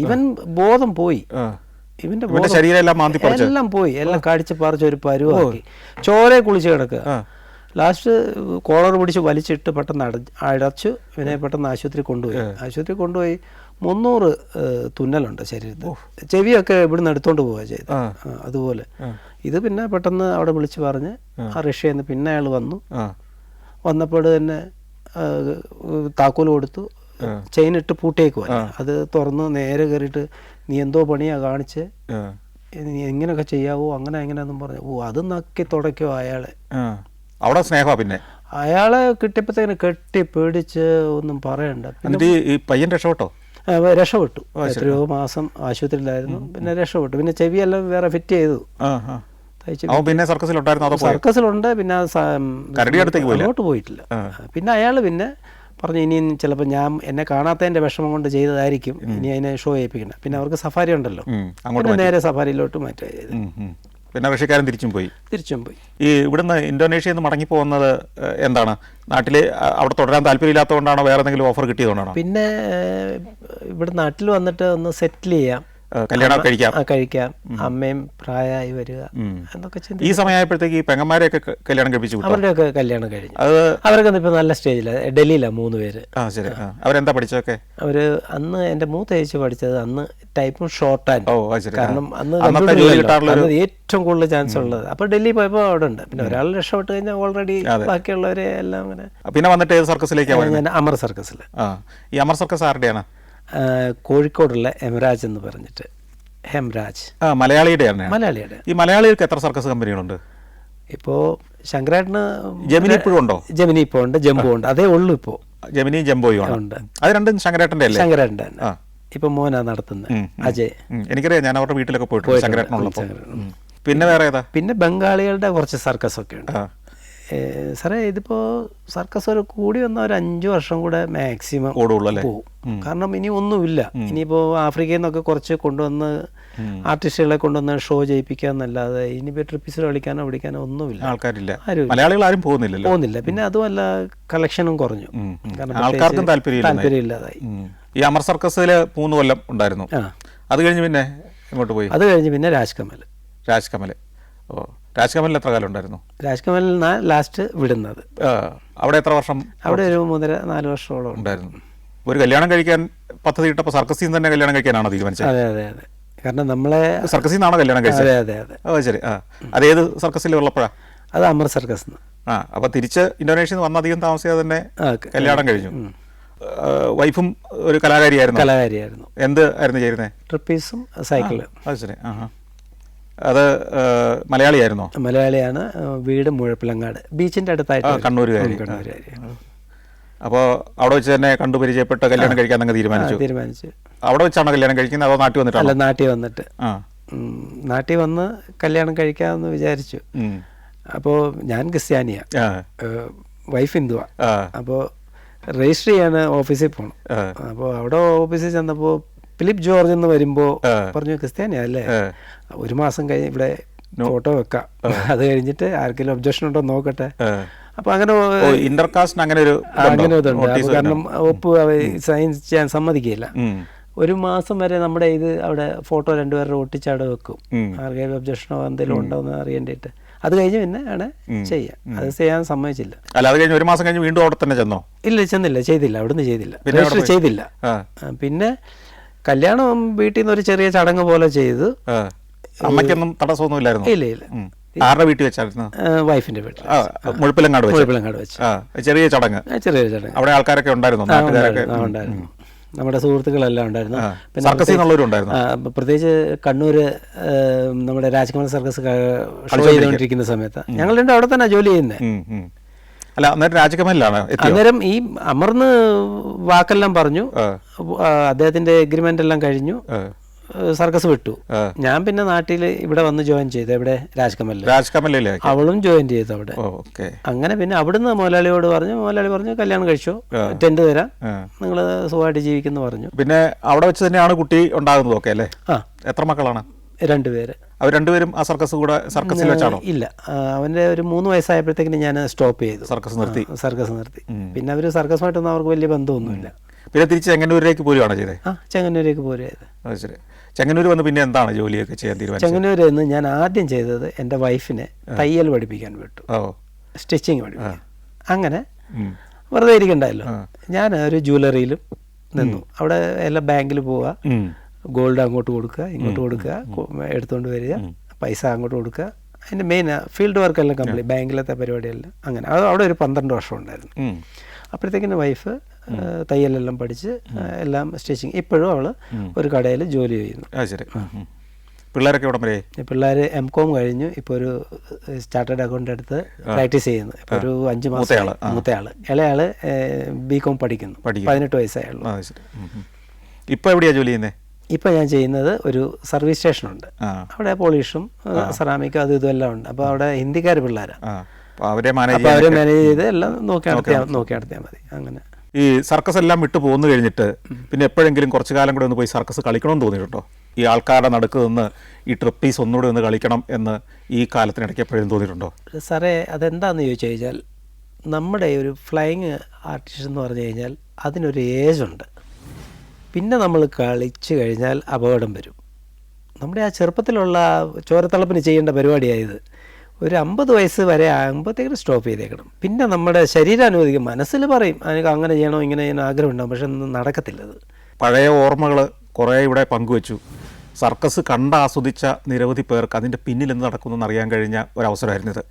ഇവൻ ബോധം പോയി. ഇവന്റെ എല്ലാം പോയി, എല്ലാം കടിച്ച് പറിച്ച് ഒരു പരുവാക്കി. ചോരയെ കുളിച്ച് കിടക്കുക. ലാസ്റ്റ് കോളർ പിടിച്ച് വലിച്ചിട്ട് പെട്ടെന്ന് അടച്ചു. ഇവനെ പെട്ടെന്ന് ആശുപത്രി കൊണ്ടുപോയി. 300 തുന്നലുണ്ട് ശരീരത്തിൽ. ചെവിയൊക്കെ ഇവിടുന്ന് എടുത്തോണ്ട് പോവുക ചെയ്ത്. അതുപോലെ ഇത് പിന്നെ പെട്ടെന്ന് അവിടെ വിളിച്ച് പറഞ്ഞ് റഷ്യയിൽ നിന്ന് പിന്നെ അയാൾ വന്നപ്പോൾ തന്നെ താക്കോൽ കൊടുത്തു. ചെയിൻ ഇട്ട് പൂട്ടേക്കുവാ. അത് തുറന്ന് നേരെ കയറിയിട്ട്, നീ എന്തോ പണിയാ കാണിച്ച്, നീ എങ്ങനെയൊക്കെ ചെയ്യാവോ, അങ്ങനെ എങ്ങനെയാന്നും പറഞ്ഞു. അത് നക്കി തുടയ്ക്കോ അയാളെ. അവിടെ സ്നേഹമാണ്. പിന്നെ അയാളെ കിട്ടിയപ്പോഴത്തേന് കെട്ടി പേടിച്ച് ഒന്നും പറയണ്ട. ഈ പയ്യൻ രക്ഷപ്പെട്ടു. എത്രയോ മാസം ആശുപത്രിയിലായിരുന്നു. പിന്നെ രക്ഷപ്പെട്ടു. പിന്നെ ചെവിയെല്ലാം വേറെ ഫിറ്റ് ചെയ്തു. പിന്നെ സർക്കസിലുണ്ട്. പിന്നെ അങ്ങോട്ട് പോയിട്ടില്ല. പിന്നെ അയാൾ പിന്നെ പറഞ്ഞു, ഇനി ചിലപ്പോൾ എന്നെ കാണാത്തതിന്റെ വിഷമം കൊണ്ട് ചെയ്തതായിരിക്കും, ഇനി അതിനെ ഷോ ചെയ്യിപ്പിക്കണം. പിന്നെ അവർക്ക് സഫാരി ഉണ്ടല്ലോ, പിന്നെ നേരെ സഫാരിയിലോട്ട് മാറ്റുക ചെയ്ത്. പിന്നെ റഷ്യക്കാരൻ തിരിച്ചും പോയി. ഈ ഇവിടുന്ന് ഇന്തോനേഷ്യയിൽ നിന്ന് മടങ്ങി പോകുന്നത് എന്താണ്? നാട്ടിൽ അവിടെ തുടരാൻ താല്പര്യമില്ലാത്തതുകൊണ്ടാണോ, വേറെ എന്തെങ്കിലും ഓഫർ കിട്ടിയതുകൊണ്ടാണോ? പിന്നെ ഇവിടെ നാട്ടിൽ വന്നിട്ട് ഒന്ന് സെറ്റിൽ ചെയ്യാം. കല്യാണം കഴിക്കാം. കഴിക്കാം, അമ്മയും പ്രായമായി വരിക എന്നൊക്കെ ഈ സമയമായപ്പോഴത്തേക്ക് ഈ പെങ്ങന്മാരെയൊക്കെ കല്യാണം കഴിപ്പിച്ചു വിട്ടോ? അവരുടെയൊക്കെ കല്യാണം കഴിഞ്ഞു. അത് അവരൊക്കെ ഇപ്പോൾ നല്ല സ്റ്റേജിലാണ്. ഡൽഹിയിലാണ് 3 പേര്. ശരി. അവരെന്താ പഠിച്ചതൊക്കെ? അവര് അന്ന് എൻ്റെ മൂത്ത ചേച്ചി പഠിച്ചത് അന്ന് ടൈപ്പും ഷോർട്ട് ഹാൻഡ്. കാരണം അന്ന് ഏറ്റവും കൂടുതൽ ചാൻസ് ഉള്ളത്. അപ്പോൾ ഡൽഹി പോയപ്പോൾ അവിടെ ഉണ്ട്. പിന്നെ ഒരാൾ രക്ഷപ്പെട്ട് കഴിഞ്ഞാൽ ഓൾറെഡി ബാക്കിയുള്ളവരെ എല്ലാം അങ്ങനെ. പിന്നെ വന്നിട്ട് ഏത് സർക്കസിലേക്കാണ്? ഞാൻ അമർ സർക്കസിൽ. ഈ അമർ സർക്കസ് ആരുടെയാണ്? കോഴിക്കോടുള്ള ഹെംരാജ് എന്ന് പറഞ്ഞിട്ട്. ഹെംരാജ് മലയാളിയുടെയാണ്. മലയാളിയുടെ. ഈ മലയാളികൾക്ക് എത്ര സർക്കസ് കമ്പനികളുണ്ട്? ഇപ്പോൾ ശങ്കരേട്ടന് ജെമിനി ഇപ്പോഴും ഉണ്ടോ? ജെമിനി ഇപ്പോൾ ഉണ്ട്, ജംബോ ഉണ്ട്. അതേ ഉള്ളൂ ഇപ്പോൾ. ജെമിനി ജംബോയും ഉണ്ട്. അത് രണ്ടും ശങ്കരേട്ടൻ്റെ അല്ലേ? ശങ്കരേട്ടൻ്റെ തന്നെ. ഇപ്പൊ മോനാ നടത്തുന്നത്, അജയ്. എനിക്കറിയാം, ഞാൻ അവരുടെ വീട്ടിലൊക്കെ പോയിട്ടുണ്ട് ശങ്കരേട്ടനുള്ളപ്പോൾ. പിന്നെ വേറെ ഏതാ? പിന്നെ ബംഗാളികളുടെ കുറച്ച് സർക്കസ് ഒക്കെ ഉണ്ട്. സാറേ ഇതിപ്പോ സർക്കസ് ഒരു കൂടി വന്ന ഒരു 5 വർഷം കൂടെ മാക്സിമം പോകും. കാരണം ഇനി ഒന്നുമില്ല. ഇനിയിപ്പോ ആഫ്രിക്കയിൽ നിന്നൊക്കെ കുറച്ച് കൊണ്ടുവന്ന് ആർട്ടിസ്റ്റുകളെ കൊണ്ടുവന്ന് ഷോ ചെയ്യിപ്പിക്കാന്നല്ലാതെ ഇനിയിപ്പോ ട്രിപ്പിസിൽ കളിക്കാനോ പിടിക്കാനോ ഒന്നുമില്ല. ആൾക്കാരില്ല, മലയാളികൾ ആരും പോകുന്നില്ല. പിന്നെ അതുമല്ല കളക്ഷനും കുറഞ്ഞു. ആൾക്കാർക്കും താല്പര്യമില്ലാതായി. ഈ അമർ സർക്കസിൽ 3 കൊല്ലം ഉണ്ടായിരുന്നു. അത് കഴിഞ്ഞ് പിന്നെ എങ്ങോട്ട് പോയി? അത് കഴിഞ്ഞ് പിന്നെ രാജ്കമൽ. രാജ്കമലിൽ എത്ര കാലം ഉണ്ടായിരുന്നു? രാജ്കമലിൽ ലാസ്റ്റ് വിടുന്നത്. അവിടെ എത്ര വർഷം? അവിടെ ഒരു 3-4 വർഷത്തോളം ഉണ്ടായിരുന്നു. ഒരു കല്യാണം കഴിക്കാൻ പദ്ധതി ഇട്ടപ്പോൾ സർക്കസിൽ നിന്ന് തന്നെ കല്യാണം കഴിക്കാനാണോ തീരുമാനിച്ചത്? അതെ. കാരണം നമ്മളെ സർക്കസിൽ നിന്നാണോ കല്യാണം കഴിച്ചത്? അതെ. ശരി. അതേത് സർക്കസിൽ ഉള്ളപ്പോഴാ? അത് അമർ സർക്കസ്. അപ്പൊ തിരിച്ച് ഇന്തോനേഷ്യയിൽ നിന്ന് വന്ന അധികം താമസിയാതെ തന്നെ കല്യാണം കഴിഞ്ഞു. വൈഫും ഒരു കലാകാരിയായിരുന്നു. എന്ത് ആയിരുന്നു ചെയ്യുന്നത്? ട്രിപ്പീസും സൈക്കിള്. അത് ശരി. അത് മലയാളിയായിരുന്നോ? മലയാളിയാണ്. വീട് മുഴപ്പിലങ്ങാട്, ബീച്ചിന്റെ അടുത്തായിട്ട്. കണ്ണൂരുകാരി. അപ്പോൾ അവിടെ വെച്ച് തന്നെ കണ്ടു പരിചയപ്പെട്ട് കല്യാണം കഴിക്കാൻ അങ്ങ് തീരുമാനിച്ചു. അവിടെ വെച്ചാണോ കല്യാണം കഴിക്കുന്നത്, അതോ നാട്ടിൽ വന്നിട്ടാണോ? അല്ല, നാട്ടിൽ വന്നിട്ട്. നാട്ടിൽ വന്ന് കല്യാണം കഴിക്കാമെന്ന് വിചാരിച്ചു. അപ്പോൾ ഞാൻ ക്രിസ്ത്യാനിയാ, വൈഫ് ഹിന്ദുവാ. അപ്പോൾ രജിസ്റ്റർ ചെയ്യാൻ ഓഫീസിൽ പോകണം. അപ്പോൾ അവിടെ ഓഫീസിൽ ചെന്നപ്പോൾ ഫിലിപ്പ് ജോർജ് എന്ന് വരുമ്പോൾ പറഞ്ഞു, ക്രിസ്ത്യാനിയാ അല്ലേ, 1 മാസം കഴിഞ്ഞ് ഇവിടെ ഫോട്ടോ വെക്കാം, അത് കഴിഞ്ഞിട്ട് ആർക്കെങ്കിലും ഒബ്ജക്ഷൻ ഉണ്ടോ നോക്കട്ടെ. അപ്പൊ അങ്ങനെ ഇന്റർകാസ്റ്റ് അങ്ങനെ ഇതുണ്ട്. കാരണം ഒപ്പ് സൈൻ ചെയ്യാൻ സമ്മതിക്കില്ല. 1 മാസം വരെ നമ്മുടെ ഇത് അവിടെ ഫോട്ടോ 2 പേരുടെ ഒട്ടിച്ചവിടെ വെക്കും, ആർക്കെങ്കിലും ഒബ്ജക്ഷനോ എന്തെങ്കിലും ഉണ്ടോ എന്ന് അറിയേണ്ടിയിട്ട്. അത് കഴിഞ്ഞ് പിന്നെ ആണ് ചെയ്യാം. അത് ചെയ്യാൻ സമ്മതിച്ചില്ല. അല്ല, അത് കഴിഞ്ഞ് 1 മാസം കഴിഞ്ഞ് വീണ്ടും അവിടെ തന്നെ ചെന്നോ? ഇല്ല, ചെയ്തില്ല. അവിടുന്ന് ചെയ്തില്ല. പിന്നെ കല്യാണം വീട്ടിൽ നിന്ന് ഒരു ചെറിയ ചടങ്ങ് പോലെ ചെയ്തു. അമ്മയ്ക്കൊന്നും തടസ്സമൊന്നുമില്ലായിരുന്നു? ഇല്ല. ആരുടെ വീട്ടിൽ വെച്ചായിരുന്നു? വൈഫിന്റെ വീട്ടിൽ, മുഴപ്പിലങ്ങാട് വെച്ച്. ചെറിയ ചടങ്ങ്. അവിടെ ആൾക്കാരൊക്കെ ഉണ്ടായിരുന്നു? ഉണ്ടായിരുന്നു. നമ്മുടെ സുഹൃത്തുക്കളെല്ലാം ഉണ്ടായിരുന്നു. പിന്നെ പ്രത്യേകിച്ച് കണ്ണൂര് നമ്മുടെ രാജ്കമൽ സർക്കസ് ഷോ ചെയ്തുകൊണ്ടിരിക്കുന്ന സമയത്ത് ഞങ്ങൾ രണ്ടും അവിടെ തന്നെ ജോലി ചെയ്യുന്നത്. അല്ല, അന്നേരം രാജകമലിലാണ്. അന്നേരം ഈ അമർന്ന് വാക്കെല്ലാം പറഞ്ഞു, അദ്ദേഹത്തിന്റെ എഗ്രിമെന്റ് എല്ലാം കഴിഞ്ഞു, സർക്കസ് വിട്ടു. ഞാൻ പിന്നെ നാട്ടിൽ ഇവിടെ വന്ന് ജോയിൻ ചെയ്തു. ഇവിടെ രാജ്കമലിൽ അവളും ജോയിൻ ചെയ്തു അവിടെ. അങ്ങനെ പിന്നെ അവിടുന്ന് മുതലാളി പറഞ്ഞു കല്യാണം കഴിച്ചു, ടെന്റ് തരാം, നിങ്ങൾ സുഖമായിട്ട് ജീവിക്കുന്നു പറഞ്ഞു. പിന്നെ അവിടെ വെച്ച് തന്നെയാണ് കുട്ടി ഉണ്ടാകുന്നതൊക്കെ അല്ലേ? എത്ര മക്കളാണ്? 2 പേര്. അവർ 2 പേരും ആ സർക്കസിൽ വെച്ചാണോ? ഇല്ല, അവന്റെ ഒരു 3 വയസ്സായപ്പോഴത്തേക്കിന് ഞാൻ സ്റ്റോപ്പ് ചെയ്തു, സർക്കസ് നിർത്തി. പിന്നെ അവര് സർക്കസുമായിട്ടൊന്നും അവർക്ക് വലിയ ബന്ധമൊന്നുമില്ല. പിന്നെ തിരിച്ച് ചെങ്ങന്നൂരിലേക്ക് പോരുകയാണോ ചെയ്തത്? ചെങ്ങന്നൂരേക്ക് പോരുകയത്. ശരി. ചെങ്ങന്നൂർ വന്ന് പിന്നെ എന്താണ് ജോലിയൊക്കെ ചെയ്യാൻ തീരുമാനിച്ചത്? ചെങ്ങന്നൂരിൽ നിന്ന് ഞാൻ ആദ്യം ചെയ്തത് എൻ്റെ വൈഫിനെ തയ്യൽ പഠിപ്പിക്കാൻ വിട്ടു, സ്റ്റിച്ചിങ് പഠിപ്പിക്കാൻ. അങ്ങനെ വെറുതെ ഇരിക്കണ്ടല്ലോ, ഞാൻ ഒരു ജ്വല്ലറിയിലും നിന്നു. അവിടെ എല്ലാം ബാങ്കിൽ പോവുക, ഗോൾഡ് അങ്ങോട്ട് കൊടുക്കുക, ഇങ്ങോട്ട് കൊടുക്കുക, എടുത്തുകൊണ്ട് വരിക, പൈസ അങ്ങോട്ട് കൊടുക്കുക. അതിൻ്റെ മെയിൻ ഫീൽഡ് വർക്കെല്ലാം കംപ്ലീറ്റ്, ബാങ്കിലത്തെ പരിപാടിയെല്ലാം. അങ്ങനെ അത് അവിടെ ഒരു 12 വർഷം ഉണ്ടായിരുന്നു. അപ്പോഴത്തേക്കിന് വൈഫ് തയ്യലെല്ലാം പഠിച്ച് എല്ലാം സ്റ്റിച്ചിങ്. ഇപ്പോഴും അവള് ഒരു കടയിൽ ജോലി ചെയ്യുന്നു. പിള്ളേരൊക്കെ ഉടൻ വരെ? പിള്ളേർ M.Com കഴിഞ്ഞു, ഇപ്പോൾ ഒരു ചാർട്ടേഡ് അക്കൗണ്ട് എടുത്ത് പ്രാക്ടീസ് ചെയ്യുന്നു. ഇപ്പോൾ ഒരു 5 മാസം. മൂത്തയാള്. ഇളയാള് B.Com പഠിക്കുന്നു, 18 വയസ്സായുള്ളൂ. ഇപ്പോൾ എവിടെയാണ് ജോലി ചെയ്യുന്നത്? ഇപ്പം ഞാൻ ചെയ്യുന്നത് ഒരു സർവീസ് സ്റ്റേഷനുണ്ട്, അവിടെ പോളിഷും സെറാമിക്കും അതും ഇതുമെല്ലാം ഉണ്ട്. അപ്പോൾ അവിടെ ഹിന്ദിക്കാർ പിള്ളേരാണ്, അവരെ മാനേജ് ചെയ്ത് എല്ലാം നോക്കി നടത്തിയാൽ മതി. അങ്ങനെ ഈ സർക്കസ് എല്ലാം വിട്ടു പോന്നു കഴിഞ്ഞിട്ട് പിന്നെ എപ്പോഴെങ്കിലും കുറച്ചു കാലം കൂടെ ഒന്ന് പോയി സർക്കസ് കളിക്കണമെന്ന് തോന്നിയിട്ടുണ്ടോ? ഈ ആൾക്കാരുടെ നടുക്ക് നിന്ന് ഈ ട്രിപ്പീസ് ഒന്നുകൂടെ ഒന്ന് കളിക്കണം എന്ന് ഈ കാലത്തിനിടയ്ക്ക് എപ്പോഴും തോന്നിയിട്ടുണ്ടോ? സാറേ, അതെന്താണെന്ന് ചോദിച്ചു കഴിഞ്ഞാൽ, നമ്മുടെ ഒരു ഫ്ലൈയിങ് ആർട്ടിസ്റ്റ് എന്ന് പറഞ്ഞു കഴിഞ്ഞാൽ അതിനൊരു ഏജുണ്ട്. പിന്നെ നമ്മൾ കളിച്ചു കഴിഞ്ഞാൽ അപകടം വരും. നമ്മുടെ ആ ചെറുപ്പത്തിലുള്ള ചോരത്തിളപ്പിന് ചെയ്യേണ്ട പരിപാടിയായത്. ഒരു 50 വയസ്സ് വരെ ആകുമ്പോഴത്തേക്കും സ്റ്റോപ്പ് ചെയ്തേക്കണം. പിന്നെ നമ്മുടെ ശരീരം അനുവദിക്കും. മനസ്സിൽ പറയും എനിക്ക് അങ്ങനെ ചെയ്യണോ ഇങ്ങനെ ചെയ്യണോ ആഗ്രഹം ഉണ്ടാകും, പക്ഷെ ഒന്നും നടക്കത്തില്ലത്. പഴയ ഓർമ്മകൾ കുറേ ഇവിടെ പങ്കുവച്ചു. സർക്കസ് ആസ്വദിച്ച നിരവധി പേർക്ക് അതിൻ്റെ പിന്നിൽ എന്ത് നടക്കുമെന്ന് അറിയാൻ കഴിഞ്ഞ ഒരവസരമായിരുന്നു ഇത്.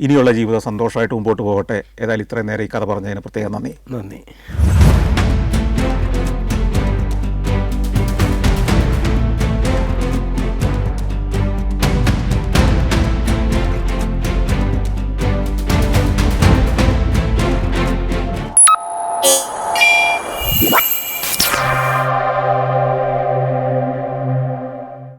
ഇനിയുള്ള ജീവിതം സന്തോഷമായിട്ട് മുമ്പോട്ട് പോകട്ടെ. ഏതായാലും ഇത്രയും നേരം ഈ കഥ പറഞ്ഞതിന് പ്രത്യേകം നന്ദി.